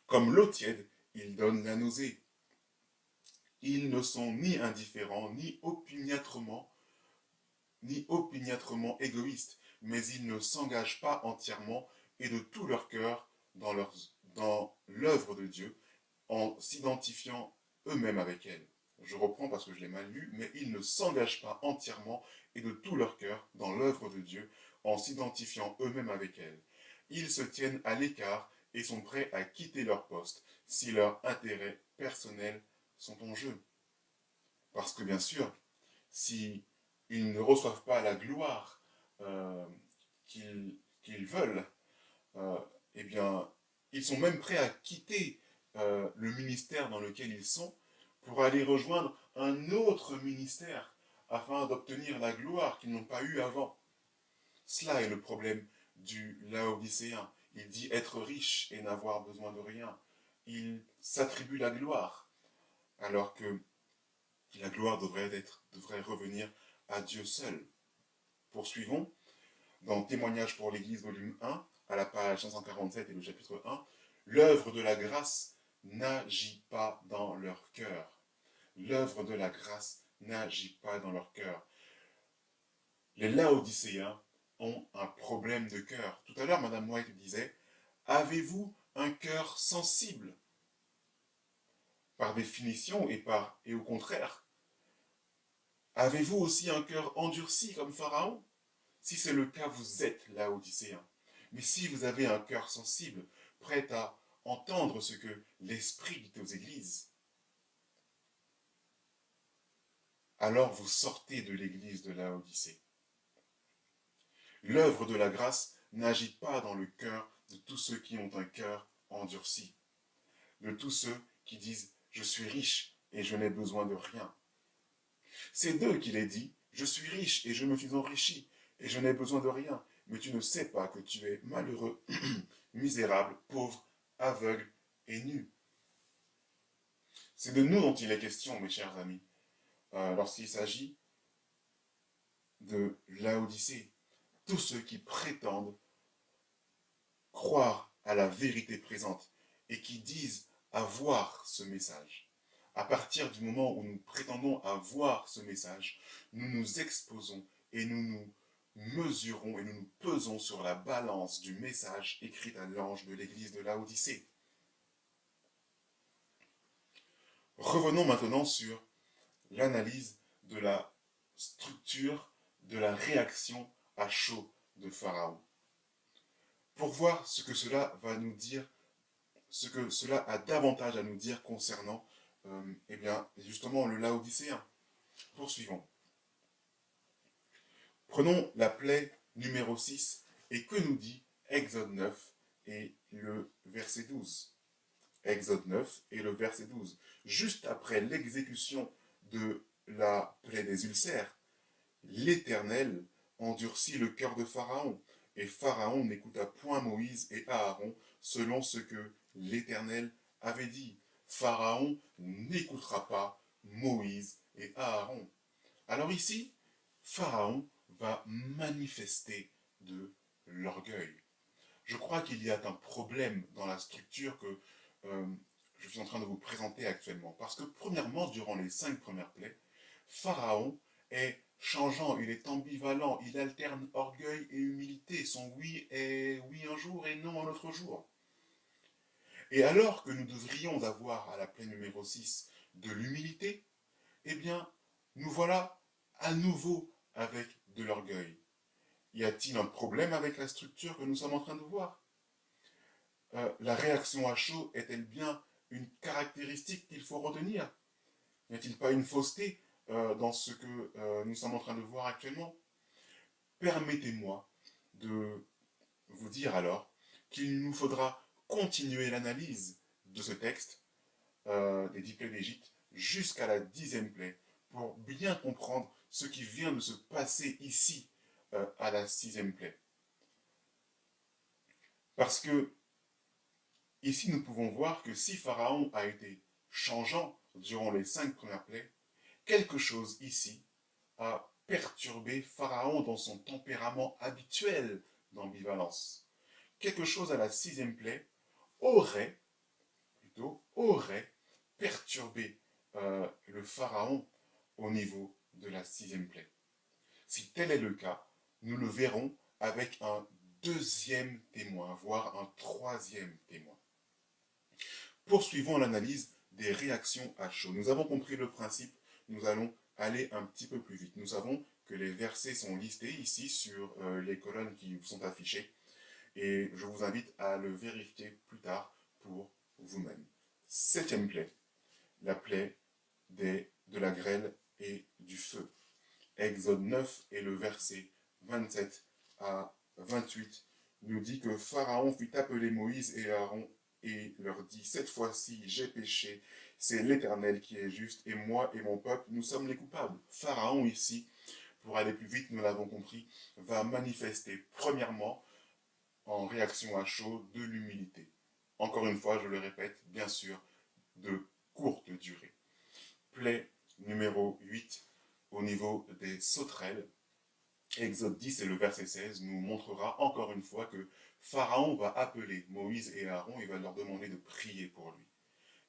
Comme l'eau tiède, il donne la nausée. Ils ne sont ni indifférents, ni opiniâtrement égoïstes, mais ils ne s'engagent pas entièrement et de tout leur cœur dans l'œuvre de Dieu, en s'identifiant eux-mêmes avec elle. Je reprends parce que je l'ai mal lu, mais ils ne s'engagent pas entièrement et de tout leur cœur dans l'œuvre de Dieu, en s'identifiant eux-mêmes avec elle. Ils se tiennent à l'écart et sont prêts à quitter leur poste si leurs intérêts personnels sont en jeu. Parce que bien sûr, si ils ne reçoivent pas la gloire qu'ils veulent, eh bien, ils sont même prêts à quitter le ministère dans lequel ils sont pour aller rejoindre un autre ministère afin d'obtenir la gloire qu'ils n'ont pas eue avant. Cela est le problème du Laodicéen. Il dit être riche et n'avoir besoin de rien. Il s'attribue la gloire, alors que la gloire devrait revenir à Dieu seul. Poursuivons. Dans Témoignage pour l'Église, volume 1, à la page 547 et le chapitre 1, l'œuvre de la grâce n'agit pas dans leur cœur. L'œuvre de la grâce n'agit pas dans leur cœur. Les Laodicéens ont un problème de cœur. Tout à l'heure, Madame White disait, avez-vous un cœur sensible? Par définition et au contraire, avez-vous aussi un cœur endurci comme Pharaon? Si c'est le cas, vous êtes Laodicéen. Mais si vous avez un cœur sensible, prêt à entendre ce que l'Esprit dit aux églises, alors vous sortez de l'église de Laodicée. L'œuvre de la grâce n'agit pas dans le cœur de tous ceux qui ont un cœur endurci, de tous ceux qui disent « je suis riche et je n'ai besoin de rien ». C'est d'eux qu'il est dit « je suis riche et je me suis enrichi et je n'ai besoin de rien ». Mais tu ne sais pas que tu es malheureux, misérable, pauvre, aveugle et nu. C'est de nous dont il est question, mes chers amis, lorsqu'il s'agit de Laodicée. Tous ceux qui prétendent croire à la vérité présente et qui disent avoir ce message. À partir du moment où nous prétendons avoir ce message, nous nous exposons et nous nous mesurons et nous nous pesons sur la balance du message écrit à l'ange de l'église de Laodicée. Revenons maintenant sur l'analyse de la structure de la réaction à chaud de Pharaon. Pour voir ce que cela va nous dire, ce que cela a davantage à nous dire concernant eh bien, justement le Laodicéen. Poursuivons. Prenons la plaie numéro 6 et que nous dit Exode 9 et le verset 12. Exode 9 et le verset 12. Juste après l'exécution de la plaie des ulcères, l'Éternel endurcit le cœur de Pharaon, et Pharaon n'écouta point Moïse et Aaron selon ce que l'Éternel avait dit. Pharaon n'écoutera pas Moïse et Aaron. Alors ici, Pharaon va manifester de l'orgueil. Je crois qu'il y a un problème dans la structure que je suis en train de vous présenter actuellement. Parce que premièrement, durant les 5 premières plaies, Pharaon est changeant, il est ambivalent, il alterne orgueil et humilité. Son oui est oui un jour et non un autre jour. Et alors que nous devrions avoir à la plaie numéro 6 de l'humilité, eh bien, nous voilà à nouveau avec de l'orgueil. Y a-t-il un problème avec la structure que nous sommes en train de voir? La réaction à chaud est-elle bien une caractéristique qu'il faut retenir? N'y a-t-il pas une fausseté dans ce que nous sommes en train de voir actuellement? Permettez-moi de vous dire alors qu'il nous faudra continuer l'analyse de ce texte des 10 plaies d'Égypte jusqu'à la 10e plaie pour bien comprendre ce qui vient de se passer ici à la 6e plaie. Parce que ici nous pouvons voir que si Pharaon a été changeant durant les 5 premières plaies, quelque chose ici a perturbé Pharaon dans son tempérament habituel d'ambivalence. Quelque chose à la 6e plaie aurait perturbé le Pharaon au niveau de la 6e plaie. Si tel est le cas, nous le verrons avec un deuxième témoin, voire un troisième témoin. Poursuivons l'analyse des réactions à chaud. Nous avons compris le principe, nous allons aller un petit peu plus vite. Nous savons que les versets sont listés ici sur les colonnes qui vous sont affichées et je vous invite à le vérifier plus tard pour vous-même. 7e plaie, la plaie de la grêle et du feu. Exode 9 et le verset 27 à 28 nous dit que Pharaon fit appeler Moïse et Aaron et leur dit, cette fois-ci j'ai péché, c'est l'Éternel qui est juste, et moi et mon peuple, nous sommes les coupables. Pharaon ici, pour aller plus vite, nous l'avons compris, va manifester premièrement, en réaction à chaud, de l'humilité. Encore une fois, je le répète, bien sûr, de courte durée. Plaie numéro 8, au niveau des sauterelles, Exode 10 et le verset 16 nous montrera encore une fois que Pharaon va appeler Moïse et Aaron et va leur demander de prier pour lui.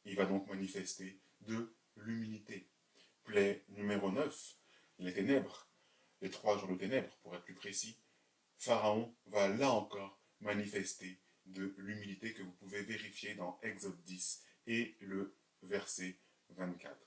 Il va donc manifester de l'humilité. Plaie numéro 9, les ténèbres, les 3 jours de ténèbres pour être plus précis. Pharaon va là encore manifester de l'humilité que vous pouvez vérifier dans Exode 10 et le verset 24.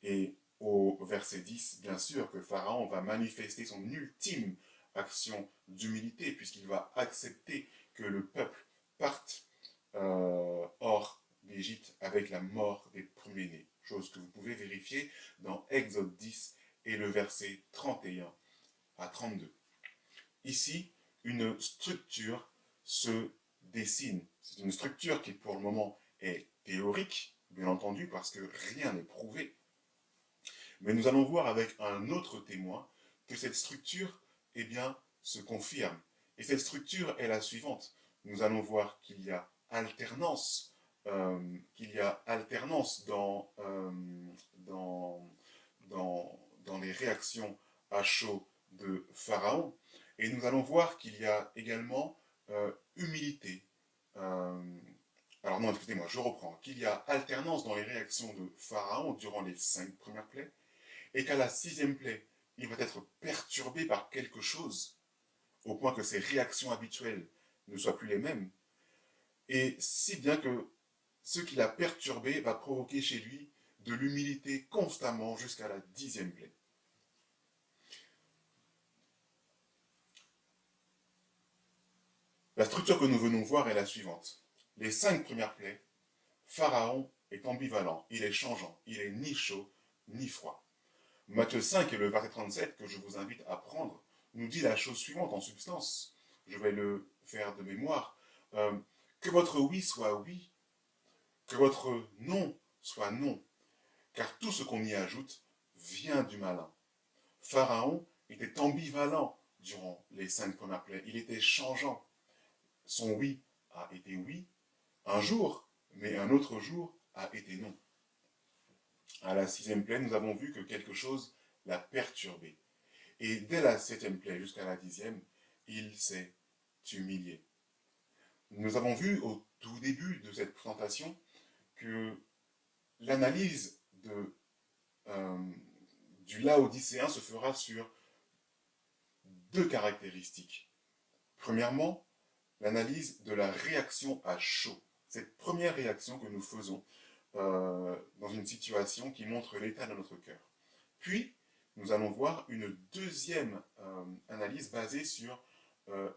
Et au verset 10, bien sûr que Pharaon va manifester son ultime action d'humilité puisqu'il va accepter que le peuple parte hors d'Égypte avec la mort des premiers-nés. Chose que vous pouvez vérifier dans Exode 10 et le verset 31 à 32. Ici, une structure se dessine. C'est une structure qui pour le moment est théorique, bien entendu, parce que rien n'est prouvé. Mais nous allons voir avec un autre témoin que cette structure, eh bien, se confirme. Et cette structure est la suivante. Nous allons voir qu'il y a alternance, dans les réactions à chaud de Pharaon. Et nous allons voir qu'il y a également humilité. Alors non, excusez-moi, je reprends. Qu'il y a alternance dans les réactions de Pharaon durant les 5 premières plaies, et qu'à la 6e plaie, il va être perturbé par quelque chose, au point que ses réactions habituelles ne soient plus les mêmes, et si bien que ce qui l'a perturbé va provoquer chez lui de l'humilité constamment jusqu'à la 10e plaie. La structure que nous venons voir est la suivante. Les 5 premières plaies, Pharaon est ambivalent, il est changeant, il est ni chaud ni froid. Matthieu 5 et le verset 37 que je vous invite à prendre nous dit la chose suivante en substance. Je vais le faire de mémoire. Euh, que votre oui soit oui, que votre non soit non, car tout ce qu'on y ajoute vient du malin. Pharaon était ambivalent durant les 5 premières plaies. Il était changeant. Son oui a été oui un jour, mais un autre jour a été non. À la 6e plaie, nous avons vu que quelque chose l'a perturbé. Et dès la 7e plaie jusqu'à la 10e, il s'est humilié. Nous avons vu au tout début de cette présentation que l'analyse du Laodicéen se fera sur 2 caractéristiques. Premièrement, l'analyse de la réaction à chaud. Cette première réaction que nous faisons dans une situation qui montre l'état de notre cœur. Puis, nous allons voir une deuxième analyse basée sur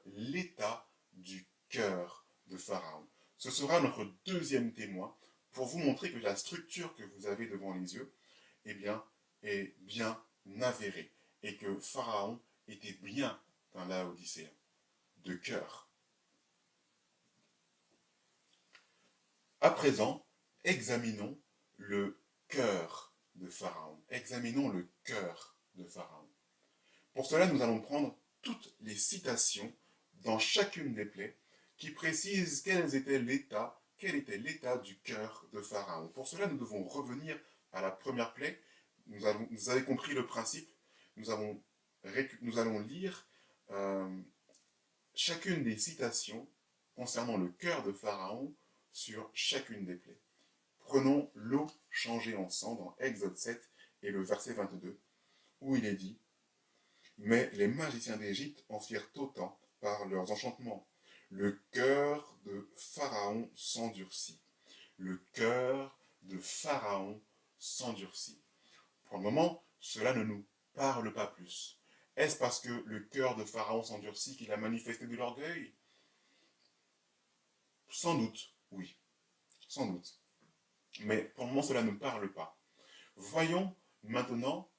l'état du cœur de Pharaon. Ce sera notre deuxième témoin pour vous montrer que la structure que vous avez devant les yeux est bien avérée et que Pharaon était bien dans Laodicéen, de cœur. À présent, examinons le cœur de Pharaon. Examinons le cœur de Pharaon. Pour cela, nous allons prendre toutes les citations dans chacune des plaies qui précisent quel était l'état du cœur de Pharaon. Pour cela, nous devons revenir à la première plaie. Vous avez compris le principe. Nous allons lire chacune des citations concernant le cœur de Pharaon sur chacune des plaies. Prenons l'eau changée en sang dans Exode 7 et le verset 22, où il est dit « Mais les magiciens d'Égypte en firent autant par leurs enchantements. Le cœur de Pharaon s'endurcit. Le cœur de Pharaon s'endurcit. » Pour le moment, cela ne nous parle pas plus. Est-ce parce que le cœur de Pharaon s'endurcit qu'il a manifesté de l'orgueil? Sans doute, oui. Sans doute. Mais pour le moment, cela ne parle pas. Voyons maintenant,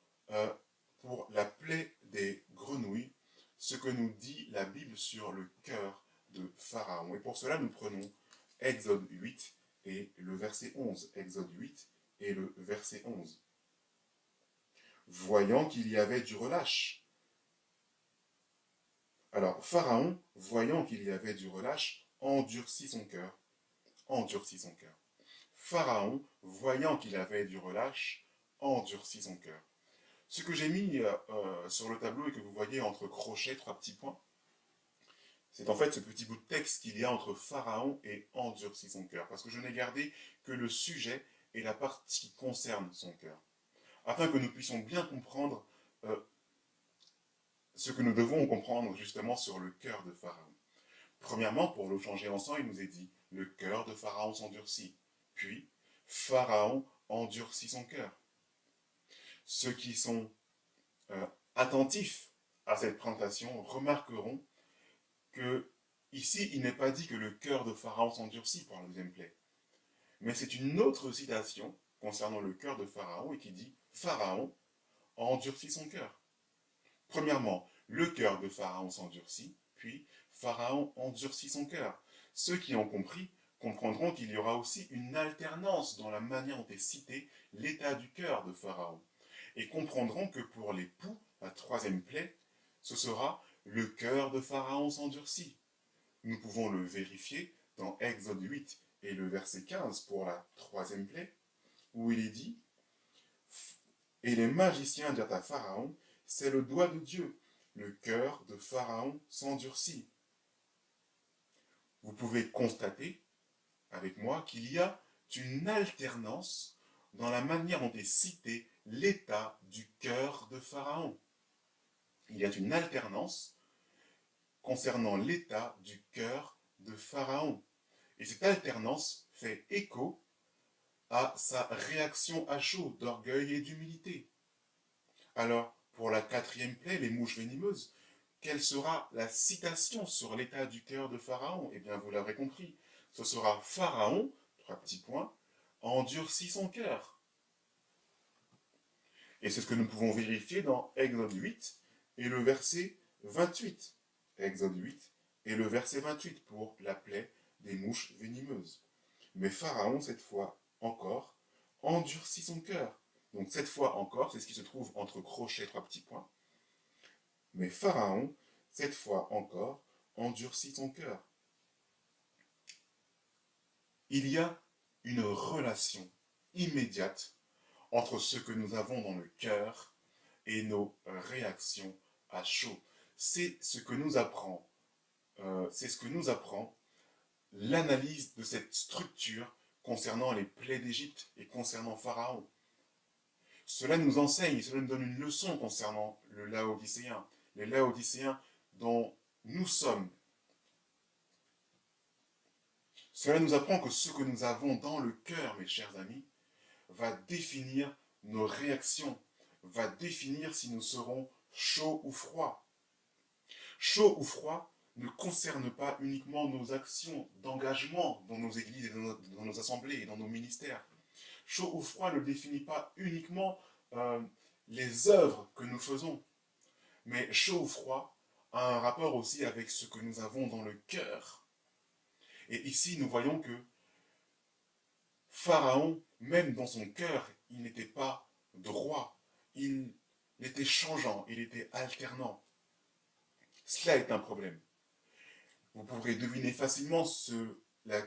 pour la plaie des grenouilles, ce que nous dit la Bible sur le cœur de Pharaon. Et pour cela, nous prenons Exode 8 et le verset 11. Exode 8 et le verset 11. Voyant qu'il y avait du relâche. Alors, Pharaon, voyant qu'il y avait du relâche, endurcit son cœur. Endurcit son cœur. Pharaon, voyant qu'il avait du relâche, endurcit son cœur. Ce que j'ai mis sur le tableau et que vous voyez entre crochets, 3 petits points, c'est en fait ce petit bout de texte qu'il y a entre Pharaon et endurcit son cœur. Parce que je n'ai gardé que le sujet et la partie qui concerne son cœur. Afin que nous puissions bien comprendre ce que nous devons comprendre justement sur le cœur de Pharaon. Premièrement, pour le changer en sang, il nous est dit, le cœur de Pharaon s'endurcit. Puis, Pharaon endurcit son cœur. Ceux qui sont attentifs à cette présentation remarqueront que ici, il n'est pas dit que le cœur de Pharaon s'endurcit pour la deuxième plaie. Mais c'est une autre citation concernant le cœur de Pharaon et qui dit « Pharaon endurcit son cœur ». Premièrement, le cœur de Pharaon s'endurcit, puis Pharaon endurcit son cœur. Ceux qui ont compris comprendront qu'il y aura aussi une alternance dans la manière dont est cité l'état du cœur de Pharaon. Et comprendront que pour l'époux, la troisième plaie, ce sera le cœur de Pharaon s'endurcit. Nous pouvons le vérifier dans Exode 8 et le verset 15 pour la troisième plaie, où il est dit « Et les magiciens dirent à Pharaon, c'est le doigt de Dieu, le cœur de Pharaon s'endurcit. » Vous pouvez constater avec moi qu'il y a une alternance dans la manière dont est cité l'état du cœur de Pharaon. Il y a une alternance concernant l'état du cœur de Pharaon. Et cette alternance fait écho à sa réaction à chaud d'orgueil et d'humilité. Alors, pour la quatrième plaie, les mouches venimeuses, quelle sera la citation sur l'état du cœur de Pharaon? Eh bien, vous l'aurez compris, ce sera Pharaon, 3 petits points, endurcit son cœur. Et c'est ce que nous pouvons vérifier dans Exode 8 et le verset 28, Exode 8, et le verset 28 pour la plaie des mouches venimeuses. Mais Pharaon, cette fois encore, endurcit son cœur. Donc cette fois encore, c'est ce qui se trouve entre crochets, trois petits points. Mais Pharaon, cette fois encore, endurcit son cœur. Il y a une relation immédiate entre ce que nous avons dans le cœur et nos réactions à chaud. C'est ce que nous apprend, l'analyse de cette structure concernant les plaies d'Égypte et concernant Pharaon. Cela nous enseigne, cela nous donne une leçon concernant le Laodicéen, les Laodicéens dont nous sommes. Cela nous apprend que ce que nous avons dans le cœur, mes chers amis, va définir nos réactions, va définir si nous serons chauds ou froids. Chaud ou froid ne concerne pas uniquement nos actions d'engagement dans nos églises et dans nos assemblées et dans nos ministères. Chaud ou froid ne définit pas uniquement les œuvres que nous faisons, mais chaud ou froid a un rapport aussi avec ce que nous avons dans le cœur. Et ici, nous voyons que Pharaon, même dans son cœur, il n'était pas droit, il était changeant, il était alternant. Cela est un problème. Vous pourrez deviner facilement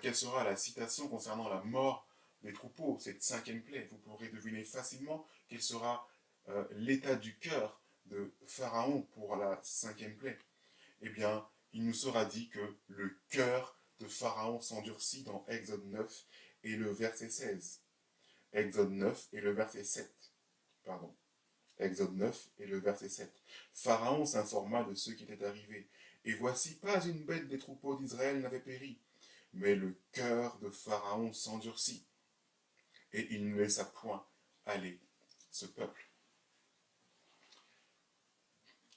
quelle sera la citation concernant la mort des troupeaux, cette cinquième plaie. Vous pourrez deviner facilement quel sera l'état du cœur de Pharaon pour la cinquième plaie. Eh bien, il nous sera dit que le cœur de Pharaon s'endurcit dans Exode 9 et le verset 16. Exode 9 et le verset 7. Pardon. Exode 9 et le verset 7. Pharaon s'informa de ce qui était arrivé. Et voici, pas une bête des troupeaux d'Israël n'avait péri. Mais le cœur de Pharaon s'endurcit. Et il ne laissa point aller ce peuple.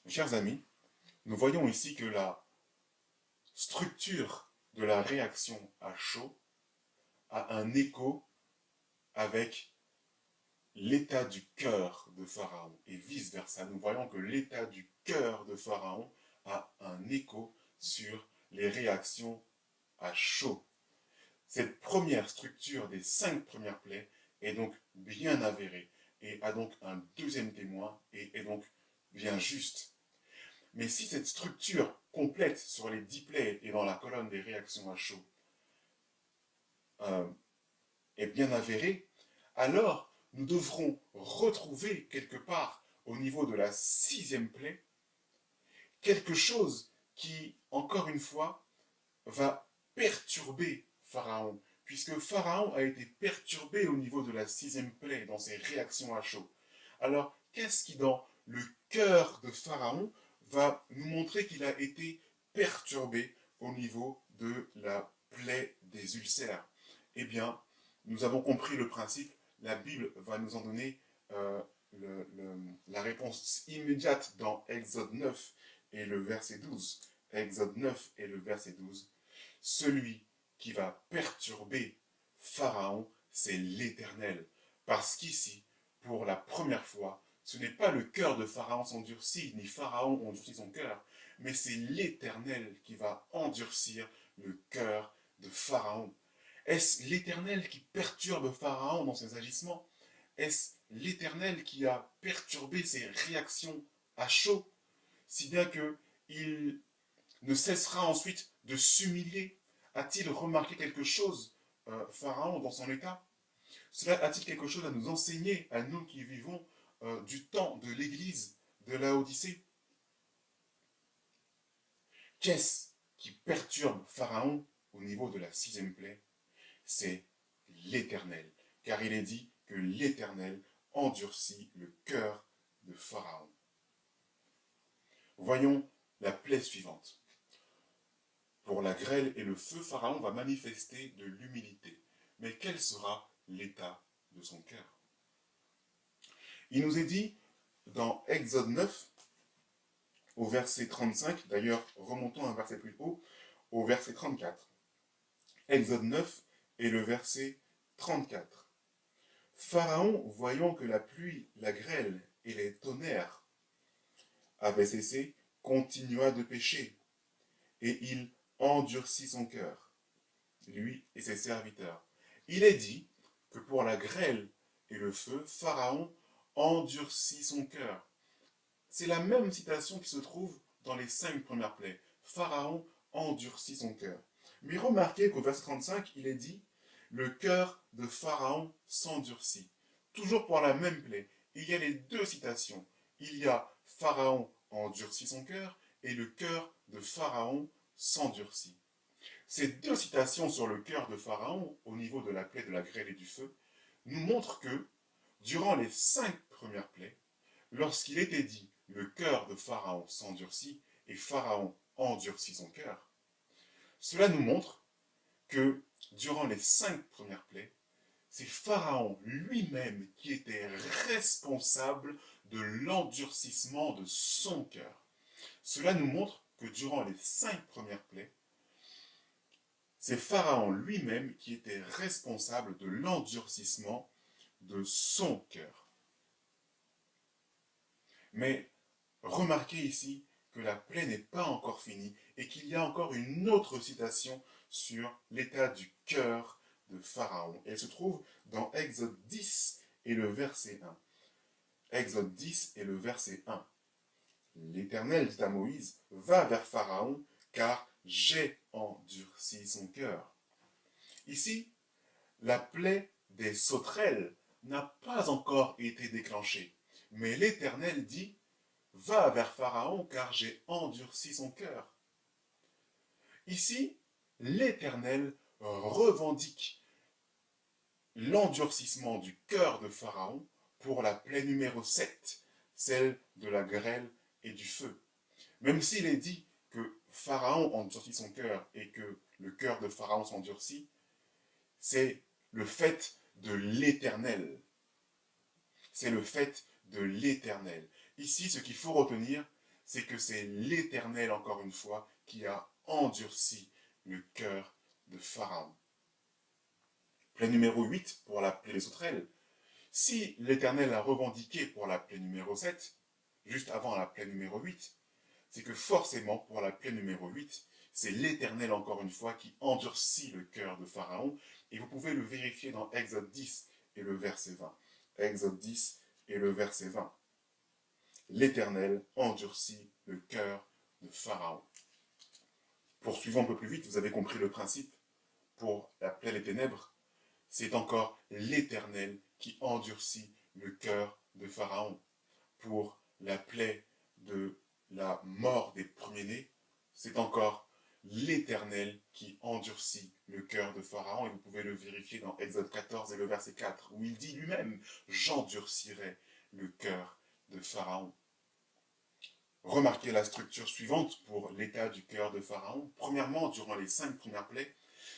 Mes chers amis, nous voyons ici que la structure de la réaction à chaud a un écho avec l'état du cœur de Pharaon et vice-versa. Nous voyons que l'état du cœur de Pharaon a un écho sur les réactions à chaud. Cette première structure des 5 premières plaies est donc bien avérée et a donc un deuxième témoin et est donc bien juste. Mais si cette structure complète sur les 10 plaies et dans la colonne des réactions à chaud est bien avérée, alors nous devrons retrouver quelque part au niveau de la 6e plaie quelque chose qui, encore une fois, va perturber Pharaon, puisque Pharaon a été perturbé au niveau de la 6e plaie dans ses réactions à chaud. Alors, qu'est-ce qui, dans le cœur de Pharaon, va nous montrer qu'il a été perturbé au niveau de la plaie des ulcères? Eh bien, nous avons compris le principe, la Bible va nous en donner la réponse immédiate dans Exode 9 et le verset 12. Exode 9 et le verset 12. Celui qui va perturber Pharaon, c'est l'Éternel. Parce qu'ici, pour la première fois, ce n'est pas le cœur de Pharaon s'endurcit, ni Pharaon endurcit son cœur, mais c'est l'Éternel qui va endurcir le cœur de Pharaon. Est-ce l'Éternel qui perturbe Pharaon dans ses agissements? Est-ce l'Éternel qui a perturbé ses réactions à chaud, si bien qu'il ne cessera ensuite de s'humilier? A-t-il remarqué quelque chose, Pharaon, dans son état? Cela a-t-il quelque chose à nous enseigner, à nous qui vivons du temps de l'Église de Laodicée? Qu'est-ce qui perturbe Pharaon au niveau de la 6e plaie? C'est l'Éternel, car il est dit que l'Éternel endurcit le cœur de Pharaon. Voyons la plaie suivante. Pour la grêle et le feu, Pharaon va manifester de l'humilité. Mais quel sera l'état de son cœur? Il nous est dit dans Exode 9, au verset 35, d'ailleurs remontons un verset plus haut, au verset 34. Exode 9 et le verset 34. Pharaon, voyant que la pluie, la grêle et les tonnerres avaient cessé, continua de pécher, et il endurcit son cœur, lui et ses serviteurs. Il est dit que pour la grêle et le feu, Pharaon endurcit son cœur. C'est la même citation qui se trouve dans les 5 premières plaies. Pharaon endurcit son cœur. Mais remarquez qu'au verset 35, il est dit « Le cœur de Pharaon s'endurcit ». Toujours pour la même plaie. Il y a les deux citations. Il y a « Pharaon endurcit son cœur » et « Le cœur de Pharaon s'endurcit ». Ces deux citations sur le cœur de Pharaon, au niveau de la plaie de la grêle et du feu, nous montrent que, durant les 5 premières plaies, lorsqu'il était dit « le cœur de Pharaon s'endurcit » et Pharaon endurcit son cœur, cela nous montre que, durant les 5 premières plaies, c'est Pharaon lui-même qui était responsable de l'endurcissement de son cœur. Cela nous montre que durant les 5 premières plaies, c'est Pharaon lui-même qui était responsable de l'endurcissement de son cœur. Mais remarquez ici que la plaie n'est pas encore finie et qu'il y a encore une autre citation sur l'état du cœur de Pharaon. Elle se trouve dans Exode 10 et le verset 1. Exode 10 et le verset 1. L'Éternel dit à Moïse, « Va vers Pharaon, car j'ai endurci son cœur. » Ici, la plaie des sauterelles n'a pas encore été déclenchée. Mais l'Éternel dit, « Va vers Pharaon, car j'ai endurci son cœur. » Ici, l'Éternel revendique l'endurcissement du cœur de Pharaon pour la plaie numéro 7, celle de la grêle et du feu. Même s'il est dit que Pharaon endurcit son cœur et que le cœur de Pharaon s'endurcit, c'est le fait de l'Éternel. C'est le fait de l'Éternel. Ici, ce qu'il faut retenir, c'est que c'est l'Éternel, encore une fois, qui a endurci le cœur de Pharaon. Plaie numéro 8 pour la plaie des sauterelles. Si l'Éternel a revendiqué pour la plaie numéro 7, juste avant la plaie numéro 8, c'est que forcément, pour la plaie numéro 8, c'est l'Éternel, encore une fois, qui endurcit le cœur de Pharaon. Et vous pouvez le vérifier dans Exode 10 et le verset 20. Exode 10 et le verset 20. L'Éternel endurcit le cœur de Pharaon. Poursuivons un peu plus vite, vous avez compris le principe. Pour la plaie des ténèbres, c'est encore l'Éternel qui endurcit le cœur de Pharaon. Pour la plaie de la mort des premiers-nés, c'est encore l'Éternel qui endurcit le cœur de Pharaon. Et vous pouvez le vérifier dans Exode 14 et le verset 4, où il dit lui-même « J'endurcirai le cœur de Pharaon ». Remarquez la structure suivante pour l'état du cœur de Pharaon. Premièrement, durant les 5 premières plaies,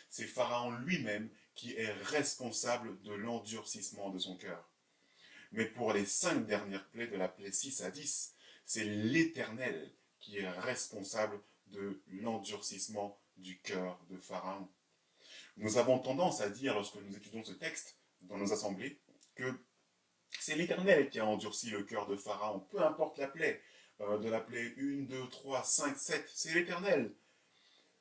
c'est Pharaon lui-même qui est responsable de l'endurcissement de son cœur. Mais pour les 5 dernières plaies, de la plaie 6 à 10, c'est l'Éternel qui est responsable de l'endurcissement du cœur de Pharaon. Nous avons tendance à dire, lorsque nous étudions ce texte dans nos assemblées, que c'est l'Éternel qui a endurci le cœur de Pharaon, peu importe la plaie, de la plaie 1, 2, 3, 5, 7, c'est l'Éternel.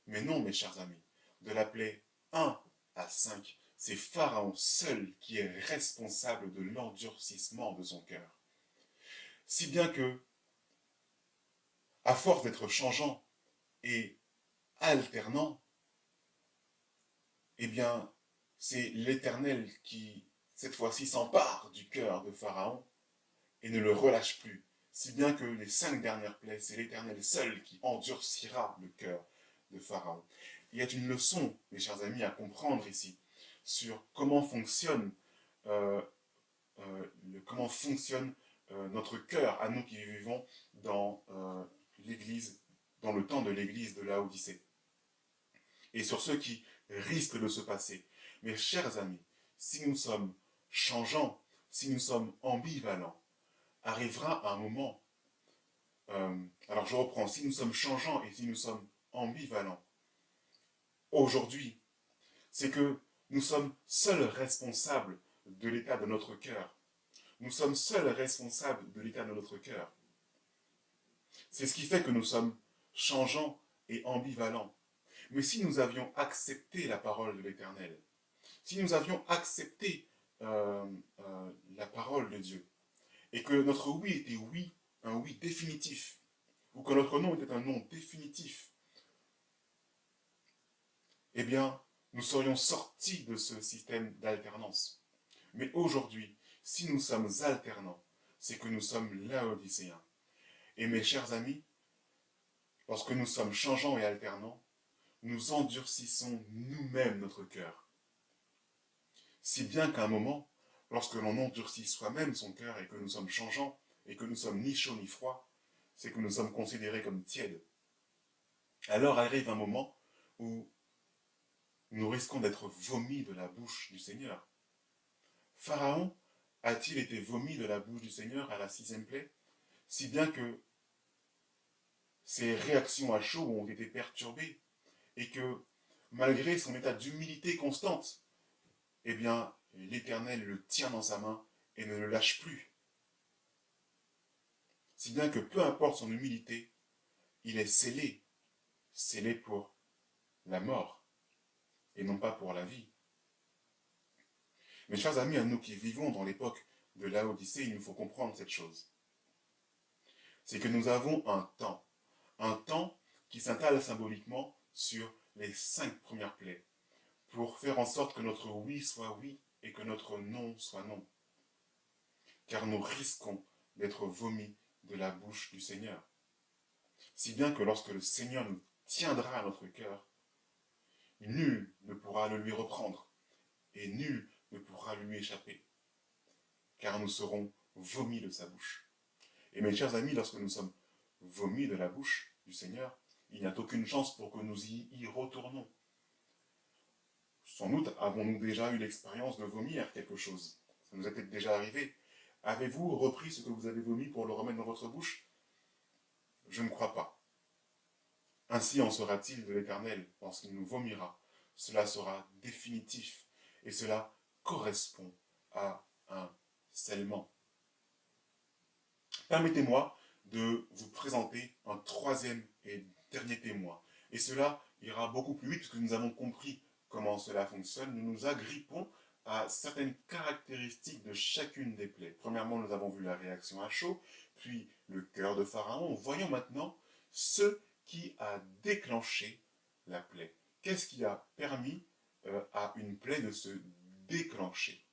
Mais non, mes chers amis, de la plaie 1 à 5, c'est Pharaon seul qui est responsable de l'endurcissement de son cœur. Si bien que, à force d'être changeant et alternant, eh bien, c'est l'Éternel qui, cette fois-ci, s'empare du cœur de Pharaon et ne le relâche plus. Si bien que les 5 dernières plaies, c'est l'Éternel seul qui endurcira le cœur de Pharaon. Il y a une leçon, mes chers amis, à comprendre ici sur comment fonctionne, notre cœur, à nous qui vivons dans l'Église, dans le temps de l'Église de Laodicée. Et sur ce qui risque de se passer. Mes chers amis, si nous sommes changeants, si nous sommes ambivalents, arrivera un moment, alors je reprends, si nous sommes changeants et si nous sommes ambivalents, aujourd'hui, c'est que nous sommes seuls responsables de l'état de notre cœur. Nous sommes seuls responsables de l'état de notre cœur. C'est ce qui fait que nous sommes changeants et ambivalents. Mais si nous avions accepté la parole de l'Éternel, si nous avions accepté la parole de Dieu, et que notre oui était oui, un oui définitif, ou que notre non était un non définitif, eh bien, nous serions sortis de ce système d'alternance. Mais aujourd'hui, si nous sommes alternants, c'est que nous sommes laodicéens. Et mes chers amis, lorsque nous sommes changeants et alternants, nous endurcissons nous-mêmes notre cœur. Si bien qu'à un moment, lorsque l'on endurcit soi-même son cœur et que nous sommes changeants, et que nous sommes ni chauds ni froids, c'est que nous sommes considérés comme tièdes. Alors arrive un moment où nous risquons d'être vomis de la bouche du Seigneur. Pharaon a-t-il été vomi de la bouche du Seigneur à la 6e plaie, si bien que ses réactions à chaud ont été perturbées et que, malgré son état d'humilité constante, eh bien, l'Éternel le tient dans sa main et ne le lâche plus. Si bien que peu importe son humilité, il est scellé pour la mort et non pas pour la vie. Mes chers amis, à nous qui vivons dans l'époque de Laodicée, il nous faut comprendre cette chose. C'est que nous avons un temps qui s'étale symboliquement sur les 5 premières plaies, pour faire en sorte que notre oui soit oui et que notre non soit non. Car nous risquons d'être vomis de la bouche du Seigneur. Si bien que lorsque le Seigneur nous tiendra à notre cœur, nul ne pourra le lui reprendre et nul ne pourra lui échapper, car nous serons vomis de sa bouche. Et mes chers amis, lorsque nous sommes vomis de la bouche du Seigneur, il n'y a aucune chance pour que nous y retournons. Sans doute avons-nous déjà eu l'expérience de vomir quelque chose. Ça nous est peut-être déjà arrivé. Avez-vous repris ce que vous avez vomi pour le remettre dans votre bouche? Je ne crois pas. Ainsi en sera-t-il de l'Éternel lorsqu'il nous vomira. Cela sera définitif et cela correspond à un scellement. Permettez-moi de vous présenter un 3e et dernier témoin. Et cela ira beaucoup plus vite puisque nous avons compris comment cela fonctionne. Nous nous agrippons à certaines caractéristiques de chacune des plaies. Premièrement, nous avons vu la réaction à chaud, puis le cœur de Pharaon. Voyons maintenant ce qui a déclenché la plaie. Qu'est-ce qui a permis à une plaie de se déclencher?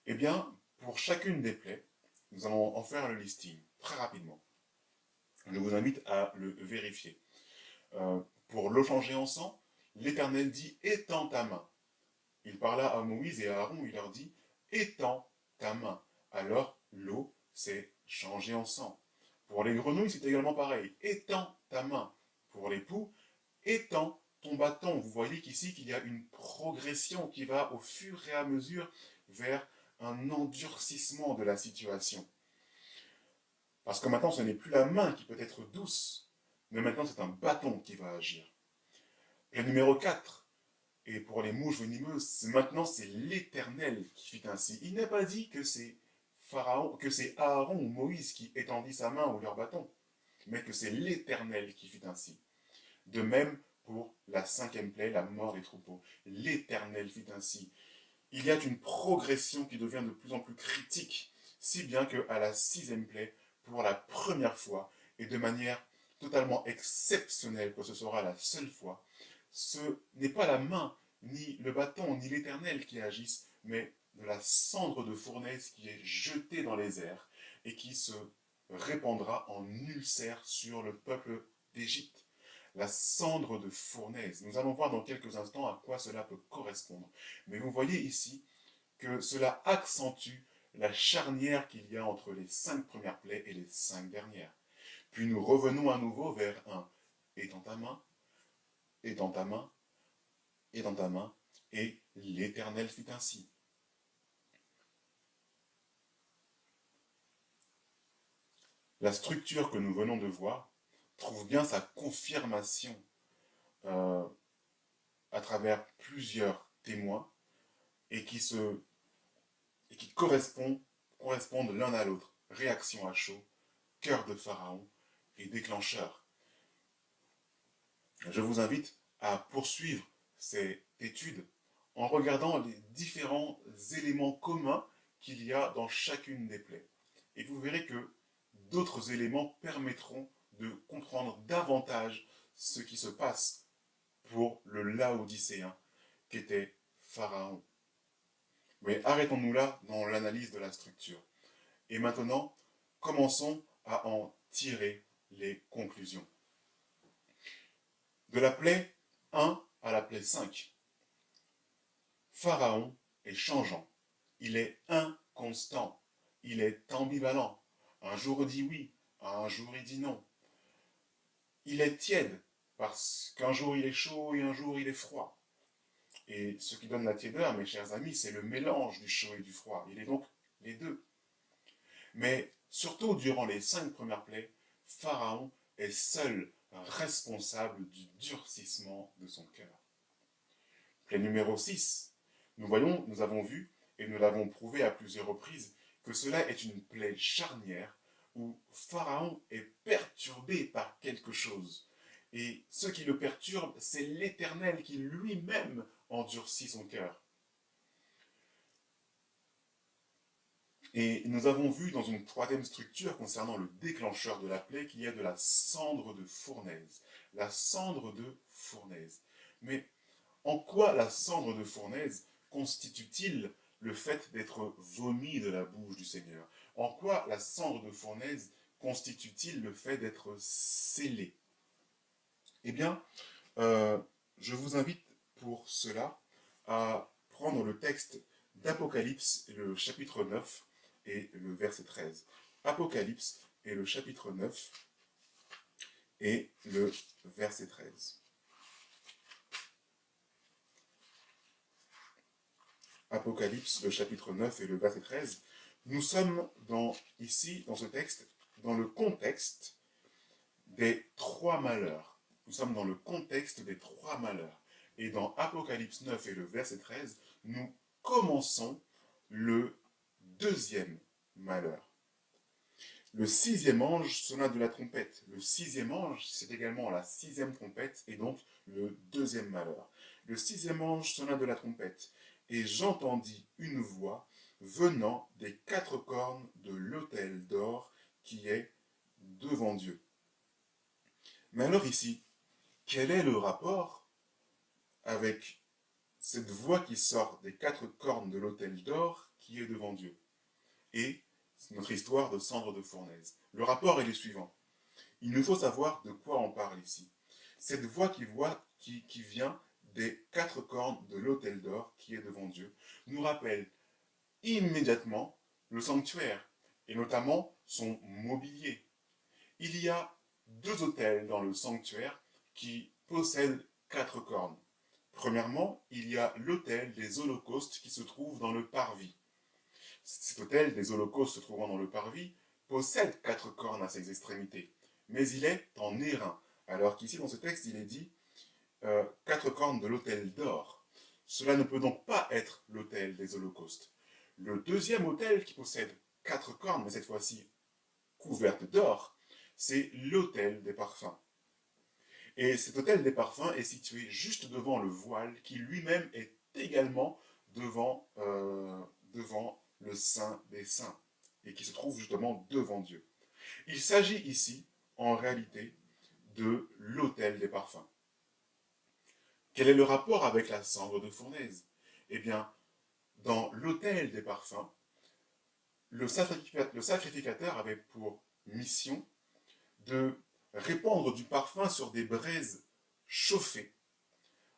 Eh bien, pour chacune des plaies, nous allons en faire le listing très rapidement. Je vous invite à le vérifier. Pour l'eau changée en sang, l'Éternel dit « étends ta main ». Il parla à Moïse et à Aaron, il leur dit « étends ta main ». Alors l'eau s'est changée en sang. Pour les grenouilles, c'est également pareil. « Étends ta main ». Pour les poux, « étends ton bâton ». Vous voyez qu'ici, qu'il y a une progression qui va au fur et à mesure vers un endurcissement de la situation. Parce que maintenant, ce n'est plus la main qui peut être douce, mais maintenant, c'est un bâton qui va agir. Le numéro 4, et pour les mouches venimeuses, maintenant, c'est l'Éternel qui fit ainsi. Il n'est pas dit que c'est Pharaon, que c'est Aaron ou Moïse qui étendit sa main ou leur bâton, mais que c'est l'Éternel qui fit ainsi. De même pour la 5e plaie, la mort des troupeaux. L'Éternel fit ainsi. Il y a une progression qui devient de plus en plus critique, si bien qu'à la 6e plaie, pour la première fois, et de manière totalement exceptionnelle, que ce sera la seule fois, ce n'est pas la main, ni le bâton, ni l'Éternel qui agissent, mais de la cendre de fournaise qui est jetée dans les airs et qui se répandra en ulcère sur le peuple d'Égypte. La cendre de fournaise. Nous allons voir dans quelques instants à quoi cela peut correspondre. Mais vous voyez ici que cela accentue la charnière qu'il y a entre les 5 premières plaies et les 5 dernières. Puis nous revenons à nouveau vers un « étends ta main », et dans ta main, et dans ta main, et l'Éternel fit ainsi. La structure que nous venons de voir trouve bien sa confirmation à travers plusieurs témoins et qui correspondent l'un à l'autre. Réaction à chaud, cœur de Pharaon est déclencheur. Je vous invite à poursuivre cette étude en regardant les différents éléments communs qu'il y a dans chacune des plaies. Et vous verrez que d'autres éléments permettront de comprendre davantage ce qui se passe pour le Laodicéen qu'était Pharaon. Mais arrêtons-nous là dans l'analyse de la structure. Et maintenant, commençons à en tirer les conclusions. De la plaie 1 à la plaie 5, Pharaon est changeant, il est inconstant, il est ambivalent. Un jour il dit oui, un jour il dit non. Il est tiède, parce qu'un jour il est chaud et un jour il est froid. Et ce qui donne la tiédeur, mes chers amis, c'est le mélange du chaud et du froid. Il est donc les deux. Mais surtout durant les 5 premières plaies, Pharaon est seul responsable du durcissement de son cœur. Plaie numéro 6. Nous avons vu, et nous l'avons prouvé à plusieurs reprises, que cela est une plaie charnière où Pharaon est perturbé par quelque chose. Et ce qui le perturbe, c'est l'Éternel qui lui-même endurcit son cœur. Et nous avons vu dans une troisième structure concernant le déclencheur de la plaie qu'il y a de la cendre de fournaise. La cendre de fournaise. Mais en quoi la cendre de fournaise constitue-t-il le fait d'être vomi de la bouche du Seigneur? En quoi la cendre de fournaise constitue-t-il le fait d'être scellé? Eh bien, je vous invite pour cela à prendre le texte d'Apocalypse, le chapitre 9 et le verset 13. Apocalypse et le chapitre 9 et le verset 13. Apocalypse, le chapitre 9 et le verset 13. Nous sommes ici, dans ce texte, dans le contexte des 3 malheurs. Nous sommes dans le contexte des 3 malheurs. Et dans Apocalypse 9 et le verset 13, nous commençons le 2e malheur. Le 6e ange sonna de la trompette. Le 6e ange, c'est également la 6e trompette, et donc le 2e malheur. Le 6e ange sonna de la trompette, et j'entendis une voix venant des 4 cornes de l'autel d'or qui est devant Dieu. Mais alors ici, quel est le rapport avec cette voix qui sort des 4 cornes de l'autel d'or qui est devant Dieu et notre histoire de cendre de fournaise? Le rapport est le suivant. Il nous faut savoir de quoi on parle ici. Cette voix qui vient des 4 cornes de l'autel d'or qui est devant Dieu nous rappelle immédiatement le sanctuaire et notamment son mobilier. Il y a 2 autels dans le sanctuaire qui possèdent 4 cornes. Premièrement, il y a l'autel des holocaustes qui se trouve dans le parvis. Cet autel des holocaustes se trouvant dans le parvis possède 4 cornes à ses extrémités, mais il est en airain, alors qu'ici dans ce texte il est dit 4 cornes de l'autel d'or. Cela ne peut donc pas être l'autel des holocaustes. Le 2e autel qui possède 4 cornes, mais cette fois-ci couverte d'or, c'est l'autel des parfums. Et cet autel des parfums est situé juste devant le voile qui lui-même est également devant le Saint des Saints et qui se trouve justement devant Dieu. Il s'agit ici, en réalité, de l'autel des parfums. Quel est le rapport avec la cendre de fournaise? Eh bien, dans l'autel des parfums, le sacrificateur avait pour mission de répandre du parfum sur des braises chauffées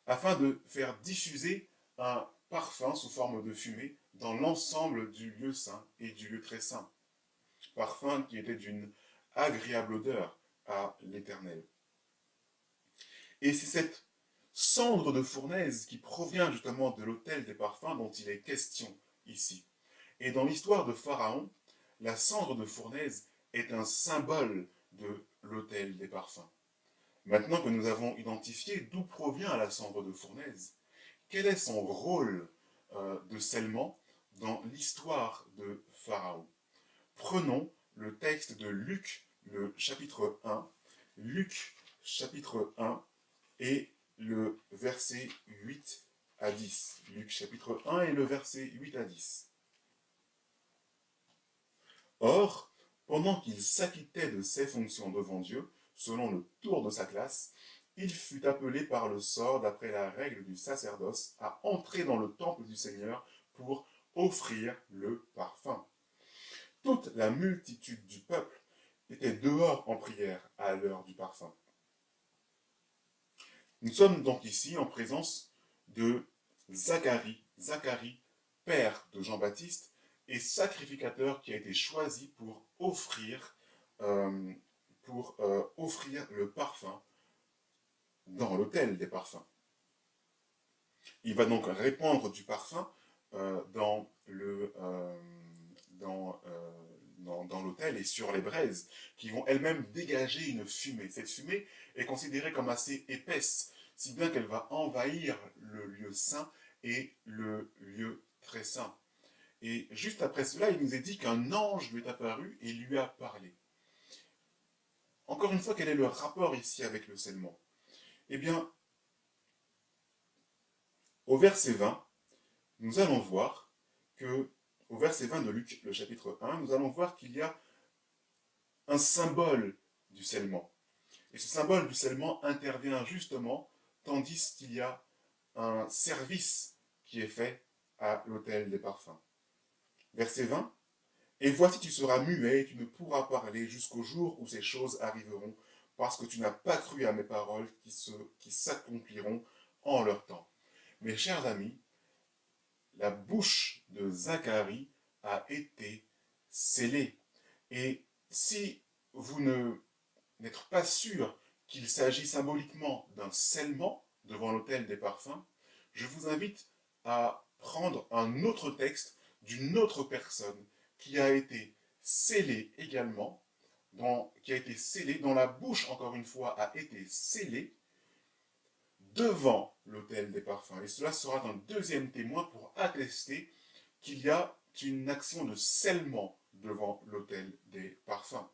afin de faire diffuser un parfum sous forme de fumée dans l'ensemble du lieu saint et du lieu très saint. Parfum qui était d'une agréable odeur à l'Éternel. Et c'est cette cendre de fournaise qui provient justement de l'autel des parfums dont il est question ici. Et dans l'histoire de Pharaon, la cendre de fournaise est un symbole de l'autel des parfums. Maintenant que nous avons identifié d'où provient la cendre de fournaise, quel est son rôle de scellement dans l'histoire de Pharaon? Prenons le texte de Luc le chapitre 1, Luc chapitre 1 et le verset 8 à 10. Luc chapitre 1 et le verset 8 à 10. Or, pendant qu'il s'acquittait de ses fonctions devant Dieu, selon le tour de sa classe, il fut appelé par le sort, d'après la règle du sacerdoce, à entrer dans le temple du Seigneur pour offrir le parfum. Toute la multitude du peuple était dehors en prière à l'heure du parfum. Nous sommes donc ici en présence de Zacharie, père de Jean-Baptiste, et sacrificateur qui a été choisi pour offrir le parfum dans l'autel des parfums. Il va donc répandre du parfum dans l'autel et sur les braises, qui vont elles-mêmes dégager une fumée. Cette fumée est considérée comme assez épaisse, si bien qu'elle va envahir le lieu saint et le lieu très saint. Et juste après cela, il nous est dit qu'un ange lui est apparu et lui a parlé. Encore une fois, quel est le rapport ici avec le scellement? Eh bien, au verset 20, nous allons voir que, au verset 20 de Luc, le chapitre 1, nous allons voir qu'il y a un symbole du scellement. Et ce symbole du scellement intervient justement tandis qu'il y a un service qui est fait à l'autel des parfums. Verset 20. Et voici, tu seras muet et tu ne pourras parler jusqu'au jour où ces choses arriveront, parce que tu n'as pas cru à mes paroles qui s'accompliront en leur temps. Mes chers amis, la bouche de Zacharie a été scellée. Et si vous n'êtes pas sûr qu'il s'agit symboliquement d'un scellement devant l'autel des parfums, je vous invite à prendre un autre texte d'une autre personne qui a été scellée également, dont la bouche, encore une fois, a été scellée devant l'autel des parfums. Et cela sera un deuxième témoin pour attester qu'il y a une action de scellement devant l'autel des parfums.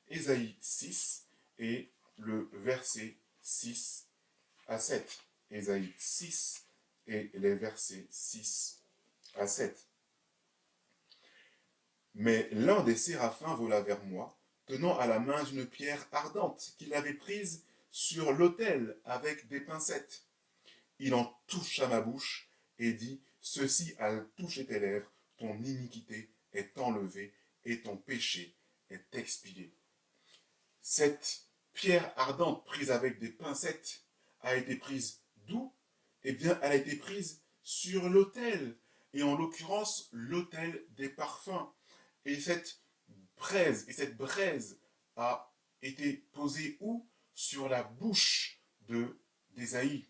Ésaïe 6 et le verset 6 à 7. Ésaïe 6 et les versets 6 à 7. Mais l'un des séraphins vola vers moi, tenant à la main une pierre ardente qu'il avait prise sur l'autel avec des pincettes. Il en toucha ma bouche et dit, ceci a touché tes lèvres, ton iniquité est enlevée et ton péché est expié. Cette pierre ardente prise avec des pincettes a été prise d'où? Eh bien, elle a été prise sur l'autel, et en l'occurrence l'autel des parfums. Et cette braise a été posée où? Sur la bouche d'Ésaïe.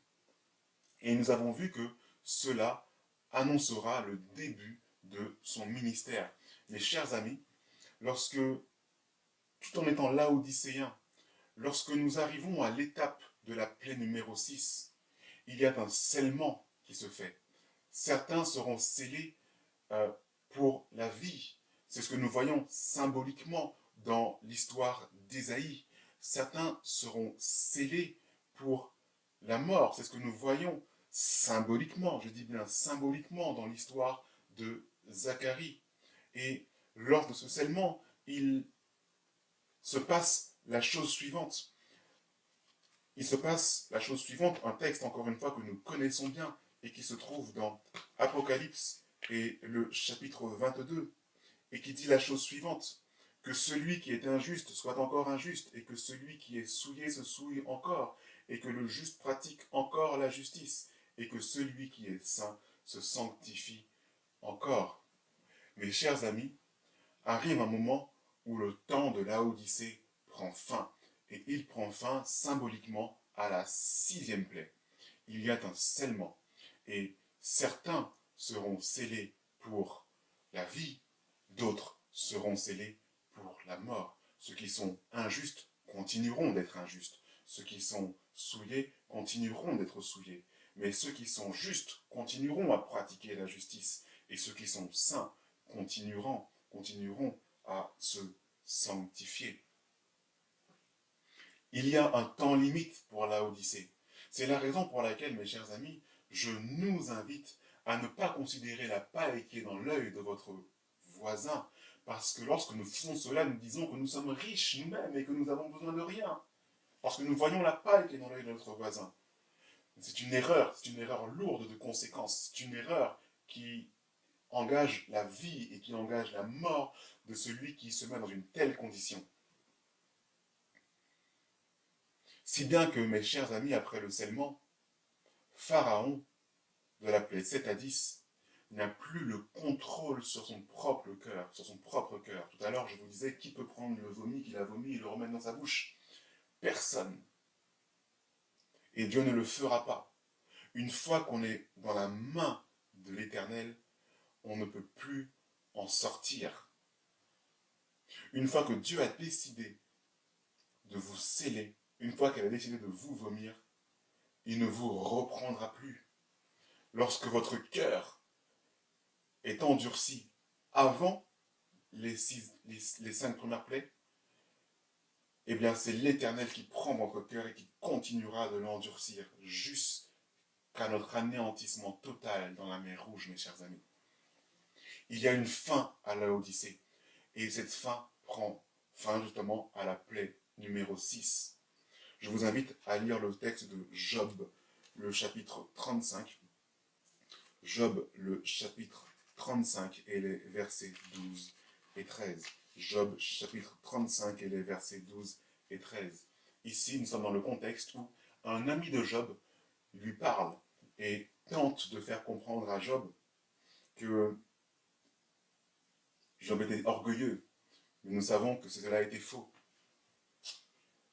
Et nous avons vu que cela annoncera le début de son ministère. Mes chers amis, lorsque, tout en étant laodicéens, lorsque nous arrivons à l'étape de la plaie numéro 6, il y a un scellement qui se fait. Certains seront scellés pour la vie. C'est ce que nous voyons symboliquement dans l'histoire d'Ésaïe. Certains seront scellés pour la mort. C'est ce que nous voyons symboliquement, je dis bien symboliquement, dans l'histoire de Zacharie. Et lors de ce scellement, il se passe la chose suivante. Un texte encore une fois que nous connaissons bien et qui se trouve dans Apocalypse et le chapitre 22, et qui dit la chose suivante, que celui qui est injuste soit encore injuste, et que celui qui est souillé se souille encore, et que le juste pratique encore la justice, et que celui qui est saint se sanctifie encore. Mes chers amis, arrive un moment où le temps de Laodicée prend fin, et il prend fin symboliquement à la 6e plaie. Il y a un scellement, et certains seront scellés pour la vie, d'autres seront scellés pour la mort. Ceux qui sont injustes continueront d'être injustes. Ceux qui sont souillés continueront d'être souillés. Mais ceux qui sont justes continueront à pratiquer la justice. Et ceux qui sont saints continueront à se sanctifier. Il y a un temps limite pour la Odyssée. C'est la raison pour laquelle, mes chers amis, je nous invite à ne pas considérer la paille qui est dans l'œil de votre voisin, parce que lorsque nous faisons cela, nous disons que nous sommes riches nous-mêmes et que nous avons besoin de rien, parce que nous voyons la paille qui est dans l'œil de notre voisin. C'est une erreur lourde de conséquences, c'est une erreur qui engage la vie et qui engage la mort de celui qui se met dans une telle condition. Si bien que, mes chers amis, après le scellement, Pharaon, de la plaie 7 à 10, n'a plus le contrôle sur son propre cœur, Tout à l'heure, je vous disais, qui peut prendre le vomi qu'il a vomi et le remettre dans sa bouche? Personne. Et Dieu ne le fera pas. Une fois qu'on est dans la main de l'Éternel, on ne peut plus en sortir. Une fois que Dieu a décidé de vous sceller, une fois qu'elle a décidé de vous vomir, il ne vous reprendra plus. Lorsque votre cœur est endurci avant les 5 premières plaies, eh bien c'est l'Éternel qui prend votre cœur et qui continuera de l'endurcir jusqu'à notre anéantissement total dans la mer Rouge, mes chers amis. Il y a une fin à la Odyssée, et cette fin prend fin justement à la plaie numéro 6. Je vous invite à lire le texte de Job, le chapitre 35. Job, le chapitre 35 et les versets 12 et 13. Job, chapitre 35 et les versets 12 et 13. Ici, nous sommes dans le contexte où un ami de Job lui parle et tente de faire comprendre à Job que Job était orgueilleux, mais nous savons que cela a été faux.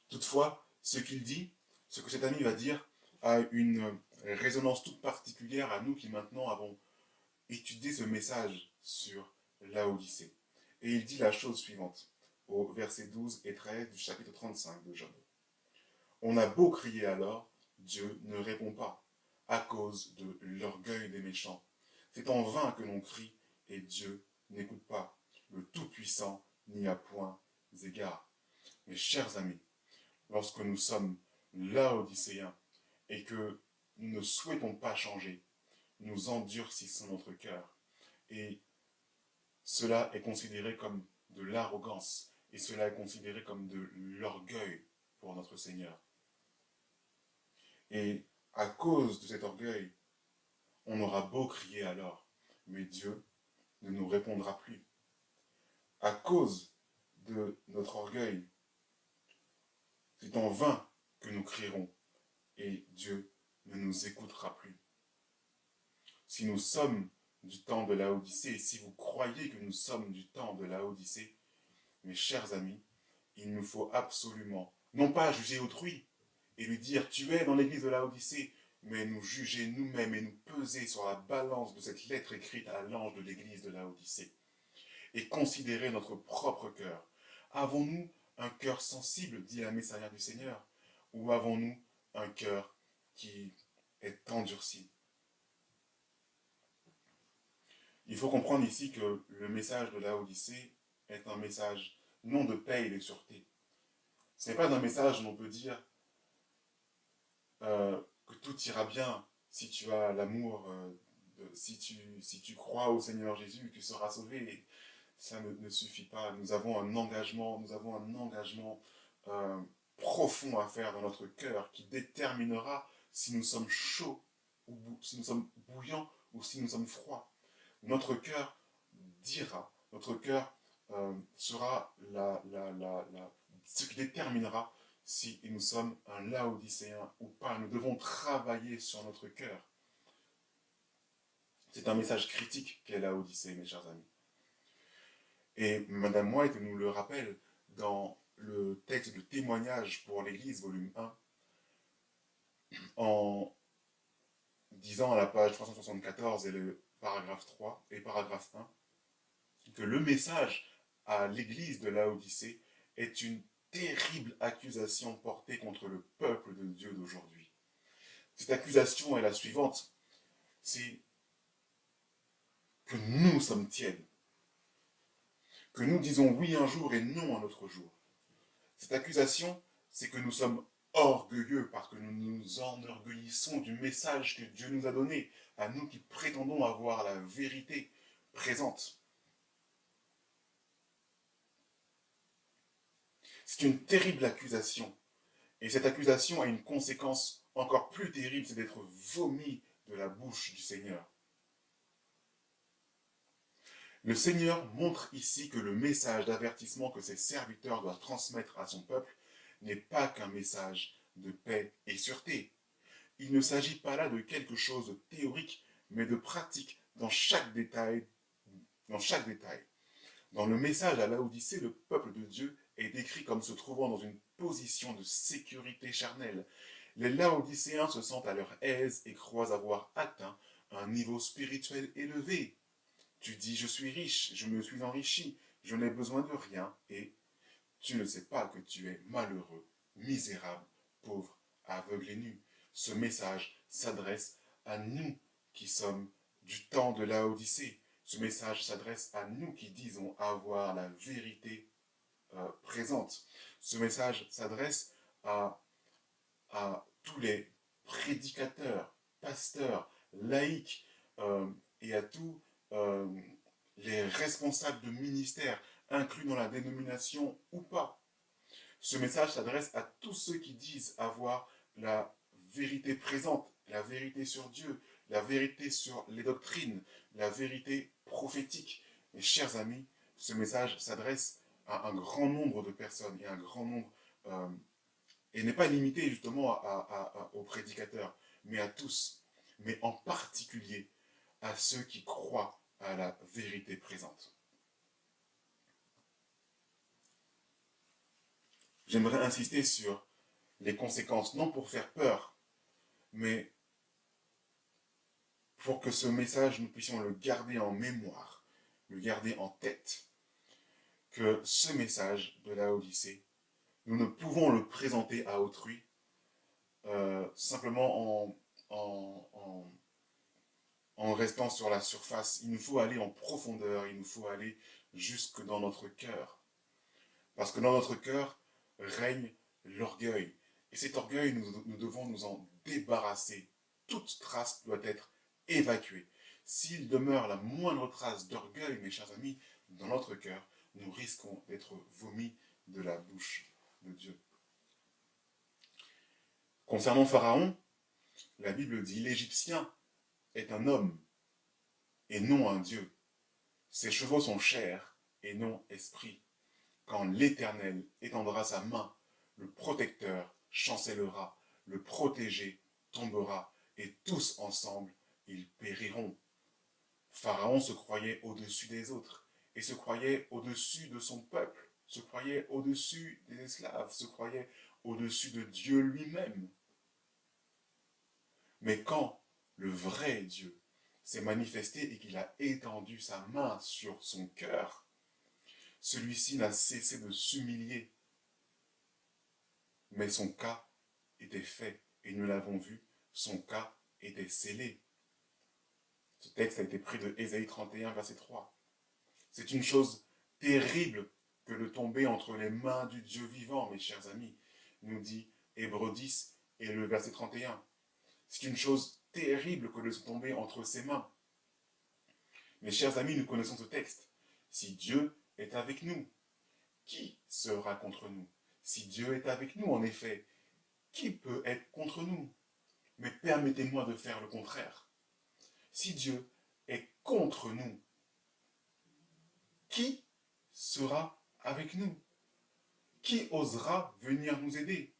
Toutefois, ce qu'il dit, ce que cet ami va dire, a une résonance toute particulière à nous qui maintenant avons étudié ce message sur la Odyssée. Et il dit la chose suivante, au verset 12 et 13 du chapitre 35 de Job. On a beau crier alors, Dieu ne répond pas, à cause de l'orgueil des méchants. C'est en vain que l'on crie, et Dieu n'écoute pas. Le Tout-Puissant n'y a point égard. Mes chers amis, lorsque nous sommes laodicéens et que nous ne souhaitons pas changer, nous endurcissons notre cœur. Et cela est considéré comme de l'arrogance et cela est considéré comme de l'orgueil pour notre Seigneur. Et à cause de cet orgueil, on aura beau crier alors, mais Dieu ne nous répondra plus. À cause de notre orgueil, c'est en vain que nous crierons et Dieu ne nous écoutera plus. Si nous sommes du temps de la Odyssée, si vous croyez que nous sommes du temps de la Odyssée, mes chers amis, il nous faut absolument, non pas juger autrui et lui dire tu es dans l'église de la Odyssée, mais nous juger nous-mêmes et nous peser sur la balance de cette lettre écrite à l'ange de l'église de la Odyssée et considérer notre propre cœur. Avons-nous un cœur sensible, dit la messagère du Seigneur, ou avons-nous un cœur qui est endurci? Il faut comprendre ici que le message de la Odyssée est un message non de paix et de sûreté. Ce n'est pas un message où on peut dire que tout ira bien si tu as l'amour, si tu crois au Seigneur Jésus, tu seras sauvé. Et ça ne suffit pas. Nous avons un engagement euh, profond à faire dans notre cœur qui déterminera si nous sommes chauds, ou si nous sommes bouillants ou si nous sommes froids. Notre cœur dira, notre cœur sera ce qui déterminera si nous sommes un laodicéen ou pas. Nous devons travailler sur notre cœur. C'est un message critique qu'est la Odyssée, mes chers amis. Et Madame White nous le rappelle dans le texte de témoignage pour l'Église, volume 1, en disant à la page 374 et le paragraphe 3 et paragraphe 1, que le message à l'Église de Laodicée est une terrible accusation portée contre le peuple de Dieu d'aujourd'hui. Cette accusation est la suivante, c'est que nous sommes tièdes, que nous disons oui un jour et non un autre jour. Cette accusation, c'est que nous sommes orgueilleux parce que nous nous enorgueillissons du message que Dieu nous a donné, à nous qui prétendons avoir la vérité présente. C'est une terrible accusation. Et cette accusation a une conséquence encore plus terrible, c'est d'être vomi de la bouche du Seigneur. Le Seigneur montre ici que le message d'avertissement que ses serviteurs doivent transmettre à son peuple n'est pas qu'un message de paix et sûreté. Il ne s'agit pas là de quelque chose de théorique, mais de pratique dans chaque détail. Dans le message à Laodicée, le peuple de Dieu est décrit comme se trouvant dans une position de sécurité charnelle. Les Laodicéens se sentent à leur aise et croient avoir atteint un niveau spirituel élevé. Tu dis, je suis riche, je me suis enrichi, je n'ai besoin de rien, et tu ne sais pas que tu es malheureux, misérable, pauvre, aveugle et nu. Ce message s'adresse à nous qui sommes du temps de Laodicée. Ce message s'adresse à nous qui disons avoir la vérité présente. Ce message s'adresse à tous les prédicateurs, pasteurs, laïcs et à tous les responsables de ministères, inclus dans la dénomination ou pas. Ce message s'adresse à tous ceux qui disent avoir la vérité présente, la vérité sur Dieu, la vérité sur les doctrines, la vérité prophétique. Mes chers amis, ce message s'adresse à un grand nombre de personnes et un grand nombre, et n'est pas limité justement aux prédicateurs, mais à tous, mais en particulier à ceux qui croient à la vérité présente. J'aimerais insister sur les conséquences, non pour faire peur, mais pour que ce message, nous puissions le garder en mémoire, le garder en tête, que ce message de Laodicée, nous ne pouvons le présenter à autrui simplement en restant sur la surface. Il nous faut aller en profondeur, il nous faut aller jusque dans notre cœur. Parce que dans notre cœur règne l'orgueil. Et cet orgueil, nous devons nous en débarrasser. Toute trace doit être évacuée. S'il demeure la moindre trace d'orgueil, mes chers amis, dans notre cœur, nous risquons d'être vomis de la bouche de Dieu. Concernant Pharaon, la Bible dit « L'Égyptien est un homme et non un Dieu. Ses chevaux sont chair et non esprit. Quand l'Éternel étendra sa main, le protecteur chancellera, le protégé tombera, et tous ensemble, ils périront. » Pharaon se croyait au-dessus des autres, et se croyait au-dessus de son peuple, se croyait au-dessus des esclaves, se croyait au-dessus de Dieu lui-même. Mais quand le vrai Dieu s'est manifesté et qu'il a étendu sa main sur son cœur, celui-ci n'a cessé de s'humilier. Mais son cas était fait, et nous l'avons vu, son cas était scellé. Ce texte a été pris de Ésaïe 31, verset 3. C'est une chose terrible que de tomber entre les mains du Dieu vivant, mes chers amis, nous dit Hébreux 10 et le verset 31. C'est une chose terrible que de tomber entre ses mains. Mes chers amis, nous connaissons ce texte. Si Dieu est avec nous, qui sera contre nous? Si Dieu est avec nous, en effet, qui peut être contre nous? Mais permettez-moi de faire le contraire. Si Dieu est contre nous, qui sera avec nous? Qui osera venir nous aider?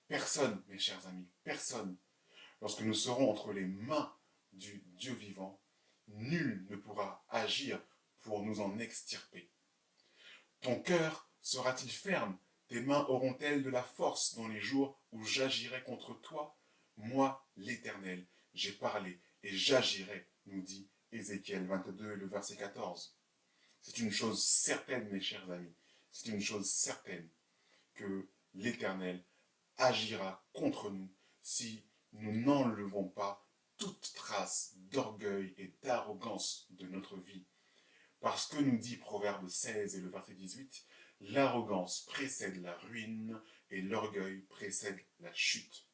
Personne, mes chers amis, personne. Lorsque nous serons entre les mains du Dieu vivant, nul ne pourra agir pour nous en extirper. Ton cœur sera-t-il ferme? Tes mains auront-elles de la force dans les jours où j'agirai contre toi? Moi, l'Éternel, j'ai parlé et j'agirai, nous dit Ézéchiel 22, le verset 14. C'est une chose certaine, mes chers amis, c'est une chose certaine que l'Éternel agira contre nous si nous n'enlevons pas toute trace d'orgueil et d'arrogance de notre vie. Parce que nous dit Proverbe 16 et le verset 18, l'arrogance précède la ruine et l'orgueil précède la chute.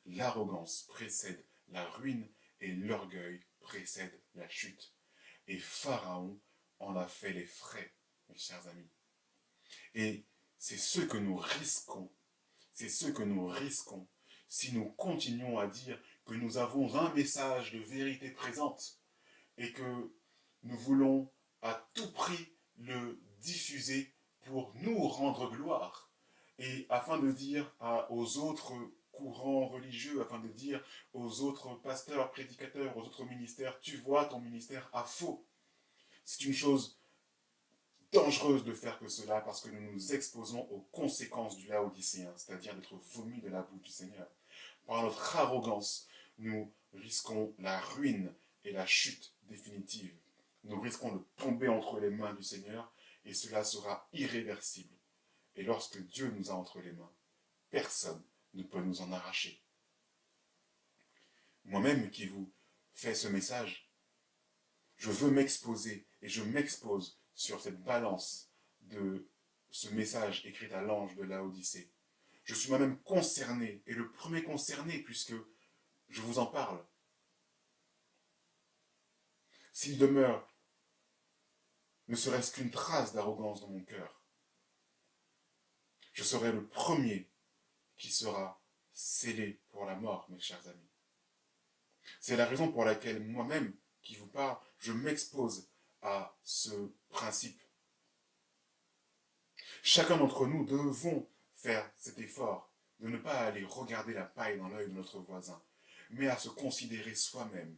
L'arrogance précède la ruine et l'orgueil précède la chute. Et Pharaon en a fait les frais, mes chers amis. Et c'est ce que nous risquons. C'est ce que nous risquons si nous continuons à dire que nous avons un message de vérité présente et que nous voulons à tout prix le diffuser pour nous rendre gloire et afin de dire aux autres courants religieux, afin de dire aux autres pasteurs, prédicateurs, aux autres ministères, tu vois, ton ministère a faux. C'est une chose dangereuse de faire que cela parce que nous nous exposons aux conséquences du laodicéen, c'est-à-dire d'être vomis de la bouche du Seigneur. Par notre arrogance, nous risquons la ruine et la chute définitive. Nous risquons de tomber entre les mains du Seigneur et cela sera irréversible. Et lorsque Dieu nous a entre les mains, personne ne peut nous en arracher. Moi-même qui vous fais ce message, je veux m'exposer et je m'expose sur cette balance de ce message écrit à l'ange de Laodicée. Je suis moi-même concerné, et le premier concerné, puisque je vous en parle. S'il demeure ne serait-ce qu'une trace d'arrogance dans mon cœur, je serai le premier qui sera scellé pour la mort, mes chers amis. C'est la raison pour laquelle moi-même, qui vous parle, je m'expose à ce principe. Chacun d'entre nous devons faire cet effort de ne pas aller regarder la paille dans l'œil de notre voisin, mais à se considérer soi-même.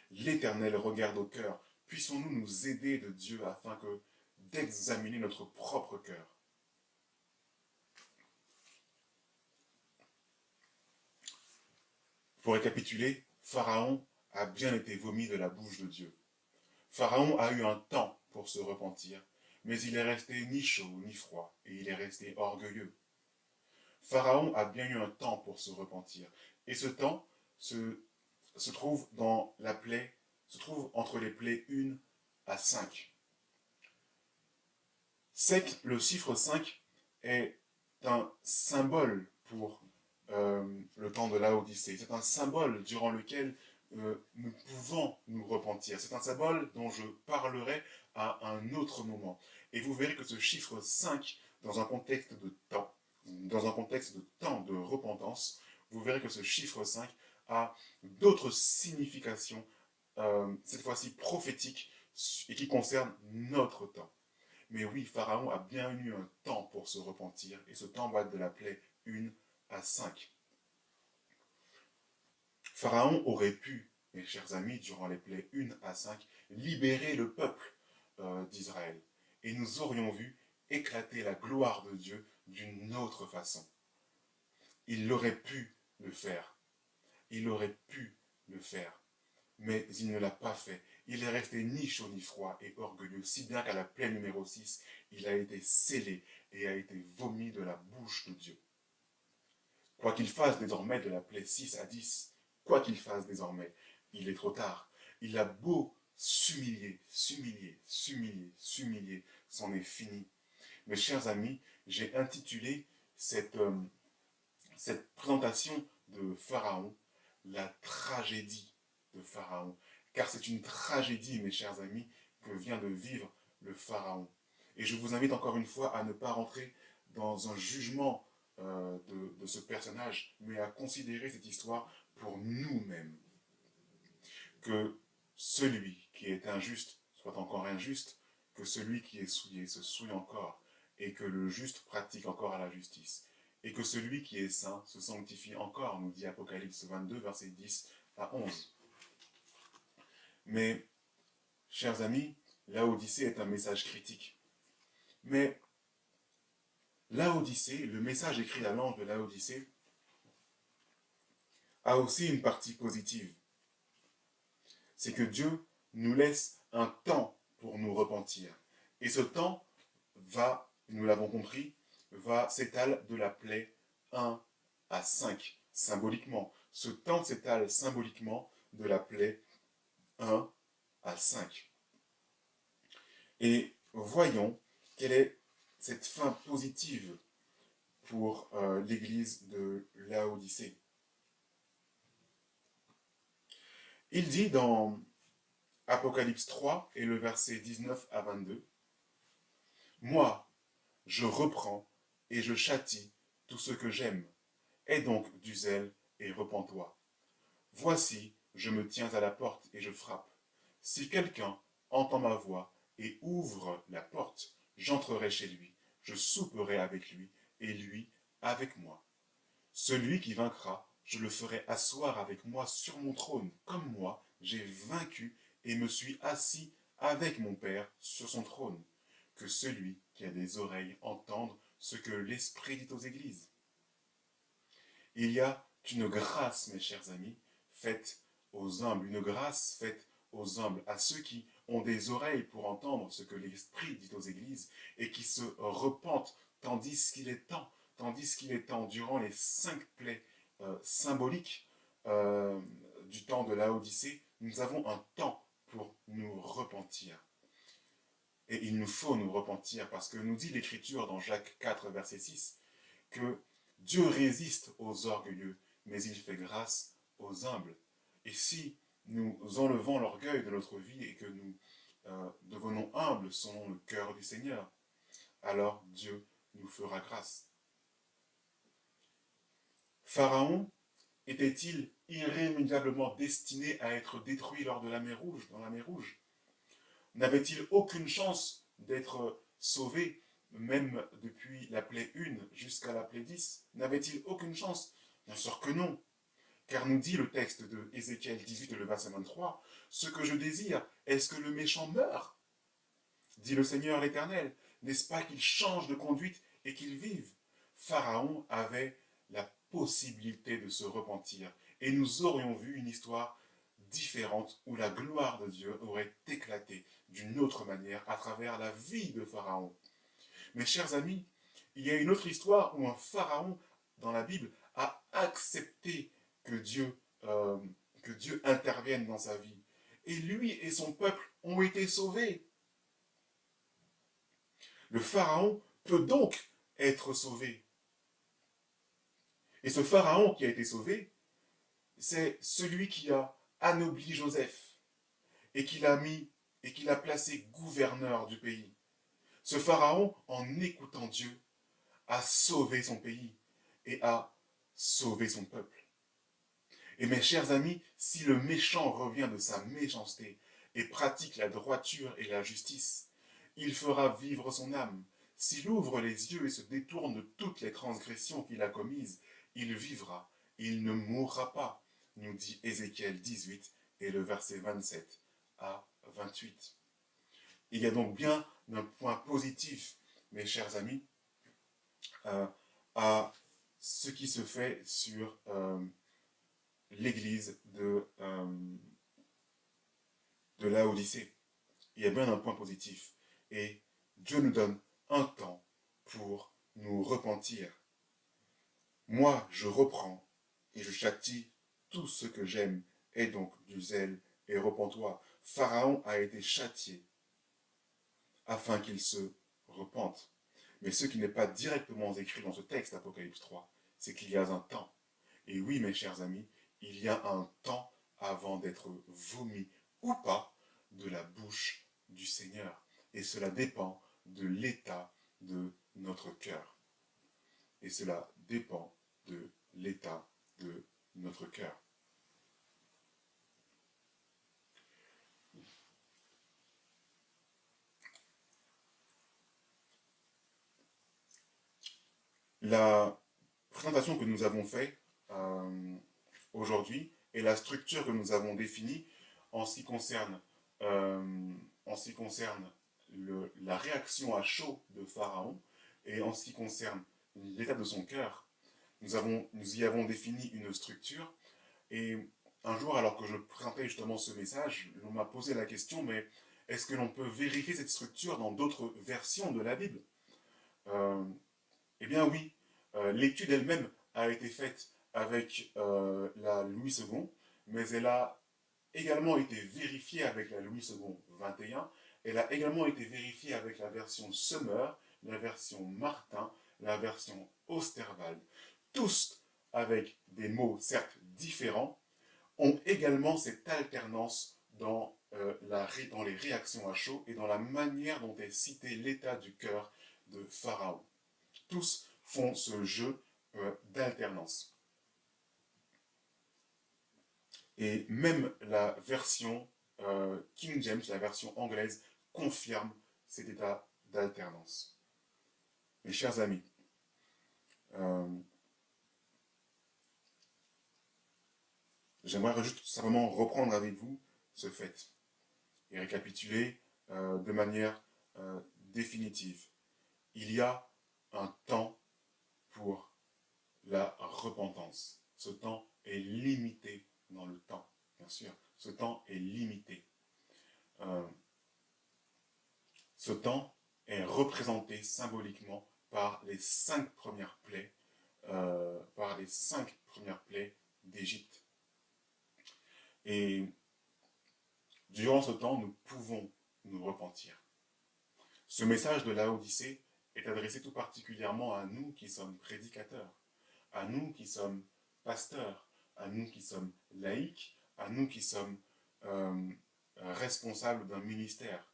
L'Éternel regarde au cœur. Puissons-nous nous aider de Dieu afin d'examiner notre propre cœur. Pour récapituler, Pharaon a bien été vomi de la bouche de Dieu. Pharaon a eu un temps pour se repentir, mais il est resté ni chaud ni froid, et il est resté orgueilleux. Pharaon a bien eu un temps pour se repentir, et ce temps se trouve entre les plaies 1 à 5. Le chiffre 5 est un symbole pour le temps de Laodicée. C'est un symbole durant lequel nous pouvons nous repentir. C'est un symbole dont je parlerai à un autre moment. Et vous verrez que ce chiffre 5, dans un contexte de temps de repentance, vous verrez que ce chiffre 5 a d'autres significations, cette fois-ci prophétiques, et qui concernent notre temps. Mais oui, Pharaon a bien eu un temps pour se repentir, et ce temps va de la plaie 1 à 5. Pharaon aurait pu, mes chers amis, durant les plaies 1 à 5, libérer le peuple d'Israël. Et nous aurions vu éclater la gloire de Dieu d'une autre façon. Il aurait pu le faire. Il aurait pu le faire. Mais il ne l'a pas fait. Il est resté ni chaud ni froid et orgueilleux, si bien qu'à la plaie numéro 6, il a été scellé et a été vomi de la bouche de Dieu. Quoi qu'il fasse désormais de la plaie 6 à 10, quoi qu'il fasse désormais, il est trop tard. Il a beau s'humilier, c'en est fini. Mes chers amis, j'ai intitulé cette présentation de Pharaon, la tragédie de Pharaon. Car c'est une tragédie, mes chers amis, que vient de vivre le Pharaon. Et je vous invite encore une fois à ne pas rentrer dans un jugement de ce personnage, mais à considérer cette histoire pour nous-mêmes. Que celui qui est injuste soit encore injuste, que celui qui est souillé se souille encore, et que le juste pratique encore à la justice. Et que celui qui est saint se sanctifie encore, nous dit Apocalypse 22, versets 10 à 11. Mais, chers amis, Laodicée est un message critique. Mais Laodicée, le message écrit à l'ange de Laodicée, a aussi une partie positive. C'est que Dieu nous laisse un temps pour nous repentir. Et ce temps va, nous l'avons compris, va s'étaler de la plaie 1 à 5, symboliquement. Ce temps s'étale symboliquement de la plaie 1 à 5. Et voyons quelle est cette fin positive pour l'église de Laodicée. Il dit dans Apocalypse 3 et le verset 19 à 22, « Moi, je reprends et je châtie tout ce que j'aime. Aie donc du zèle et repens-toi. Voici, je me tiens à la porte et je frappe. Si quelqu'un entend ma voix et ouvre la porte, j'entrerai chez lui, je souperai avec lui et lui avec moi. Celui qui vaincra, je le ferai asseoir avec moi sur mon trône, comme moi j'ai vaincu et me suis assis avec mon Père sur son trône. Que celui qui a des oreilles entende ce que l'Esprit dit aux églises. » Il y a une grâce, mes chers amis, faite aux humbles, une grâce faite aux humbles, à ceux qui ont des oreilles pour entendre ce que l'Esprit dit aux églises et qui se repentent tandis qu'il est temps, durant les 5 plaies symboliques du temps de Laodicée, nous avons un temps pour nous repentir. Et il nous faut nous repentir parce que nous dit l'Écriture dans Jacques 4, verset 6, que Dieu résiste aux orgueilleux, mais il fait grâce aux humbles. Et si nous enlevons l'orgueil de notre vie et que nous devenons humbles selon le cœur du Seigneur, alors Dieu nous fera grâce. Pharaon était-il irrémédiablement destiné à être détruit lors de la mer Rouge, dans la mer Rouge? N'avait-il aucune chance d'être sauvé, même depuis la plaie 1 jusqu'à la plaie 10? N'avait-il aucune chance? Bien sûr que non. Car nous dit le texte de Ézéchiel 18, le verset 23, « Ce que je désire, est-ce que le méchant meure? Dit le Seigneur l'Éternel. N'est-ce pas qu'il change de conduite et qu'il vive? » Pharaon avait la possibilité de se repentir. Et nous aurions vu une histoire différente où la gloire de Dieu aurait éclaté d'une autre manière à travers la vie de Pharaon. Mes chers amis, il y a une autre histoire où un Pharaon dans la Bible a accepté que Dieu intervienne dans sa vie. Et lui et son peuple ont été sauvés. Le Pharaon peut donc être sauvé. Et ce Pharaon qui a été sauvé, c'est celui qui a anobli Joseph et qui l'a placé gouverneur du pays. Ce Pharaon, en écoutant Dieu, a sauvé son pays et a sauvé son peuple. Et mes chers amis, si le méchant revient de sa méchanceté et pratique la droiture et la justice, il fera vivre son âme. S'il ouvre les yeux et se détourne de toutes les transgressions qu'il a commises, il vivra, il ne mourra pas, nous dit Ézéchiel 18 et le verset 27 à 28. Il y a donc bien un point positif, mes chers amis, à ce qui se fait sur l'église de Laodicée. Il y a bien un point positif. Et Dieu nous donne un temps pour nous repentir. Moi, je reprends et je châtie tout ce que j'aime. Aie donc du zèle et repens-toi. Pharaon a été châtié afin qu'il se repente. Mais ce qui n'est pas directement écrit dans ce texte, Apocalypse 3, c'est qu'il y a un temps. Et oui, mes chers amis, il y a un temps avant d'être vomi ou pas de la bouche du Seigneur. Et cela dépend de l'état de notre cœur. Et cela dépend de l'état de notre cœur. La présentation que nous avons faite aujourd'hui et la structure que nous avons définie en ce qui concerne, la réaction à chaud de Pharaon et en ce qui concerne l'état de son cœur, nous y avons défini une structure. Et un jour, alors que je présentais justement ce message, on m'a posé la question, mais est-ce que l'on peut vérifier cette structure dans d'autres versions de la Bible? Eh bien oui, l'étude elle-même a été faite avec la Louis II, mais elle a également été vérifiée avec la Louis II 21, elle a également été vérifiée avec la version Summer, la version Martin, la version Osterwald, tous avec des mots certes différents, ont également cette alternance dans les réactions à chaud et dans la manière dont est cité l'état du cœur de Pharaon. Tous font ce jeu d'alternance. Et même la version King James, la version anglaise, confirme cet état d'alternance. Mes chers amis, j'aimerais juste simplement reprendre avec vous ce fait et récapituler de manière définitive. Il y a un temps pour la repentance. Ce temps est limité dans le temps, bien sûr. Ce temps est limité. Ce temps est représenté symboliquement par les 5 premières plaies, d'Égypte. Et durant ce temps, nous pouvons nous repentir. Ce message de Laodicée est adressé tout particulièrement à nous qui sommes prédicateurs, à nous qui sommes pasteurs, à nous qui sommes laïcs, à nous qui sommes responsables d'un ministère,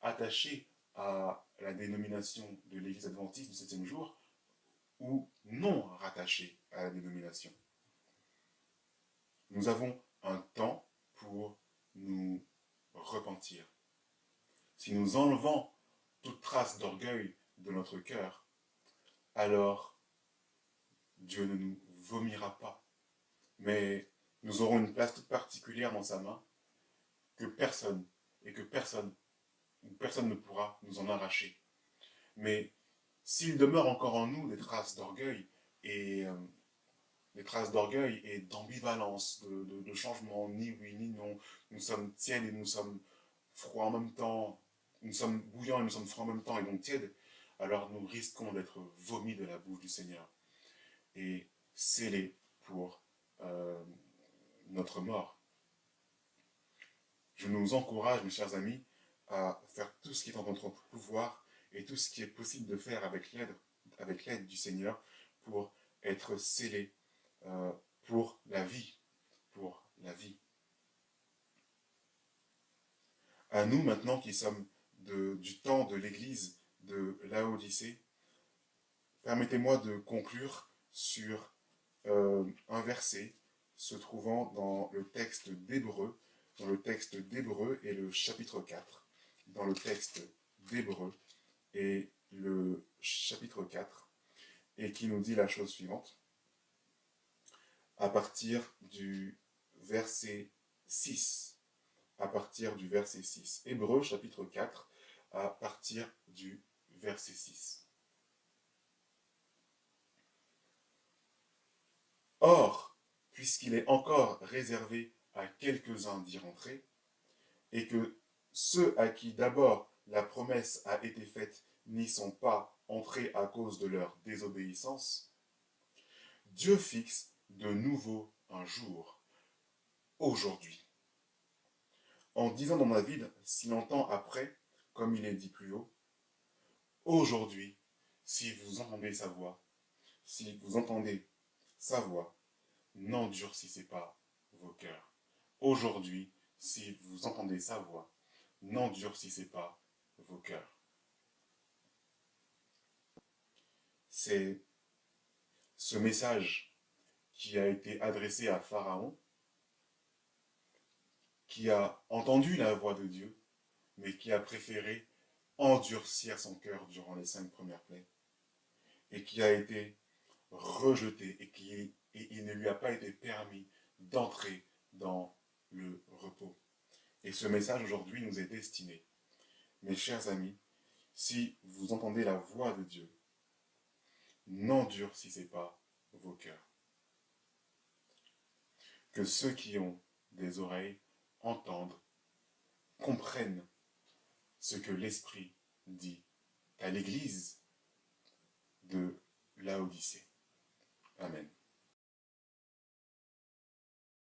attachés à la dénomination de l'Église adventiste du 7e jour ou non rattachés à la dénomination. Nous avons un temps pour nous repentir. Si nous enlevons toute trace d'orgueil de notre cœur, alors Dieu ne nous vomira pas. Mais nous aurons une place toute particulière dans sa main que personne ne pourra nous en arracher. Mais s'il demeure encore en nous des traces d'orgueil et d'ambivalence, de changement, ni oui ni non, nous sommes tièdes et nous sommes froids en même temps, nous sommes bouillants et nous sommes froids en même temps et donc tièdes, alors nous risquons d'être vomis de la bouche du Seigneur et scellés pour notre mort. Je nous encourage, mes chers amis, à faire tout ce qui est en notre pouvoir et tout ce qui est possible de faire avec l'aide du Seigneur pour être scellés pour la vie. À nous maintenant qui sommes du temps de l'Église de Laodicée, permettez-moi de conclure sur un verset se trouvant dans le texte d'Hébreux, et le chapitre 4. Dans le texte d'Hébreux et le chapitre 4, et qui nous dit la chose suivante, à partir du verset 6. Hébreux chapitre 4, à partir du verset 6. Or, puisqu'il est encore réservé à quelques-uns d'y rentrer, et que ceux à qui d'abord la promesse a été faite n'y sont pas entrés à cause de leur désobéissance, Dieu fixe de nouveau un jour, aujourd'hui. En disant dans David, si longtemps après, comme il est dit plus haut, aujourd'hui, si vous entendez sa voix, n'endurcissez pas vos cœurs. Aujourd'hui, si vous entendez sa voix, n'endurcissez pas vos cœurs. C'est ce message qui a été adressé à Pharaon, qui a entendu la voix de Dieu, mais qui a préféré endurcir son cœur durant les 5 premières plaies, et qui a été rejeté, et il ne lui a pas été permis d'entrer dans le repos. Et ce message aujourd'hui nous est destiné. Mes chers amis, si vous entendez la voix de Dieu, n'endurcissez pas vos cœurs. Que ceux qui ont des oreilles entendent, comprennent ce que l'Esprit dit à l'Église de Laodicée. Amen.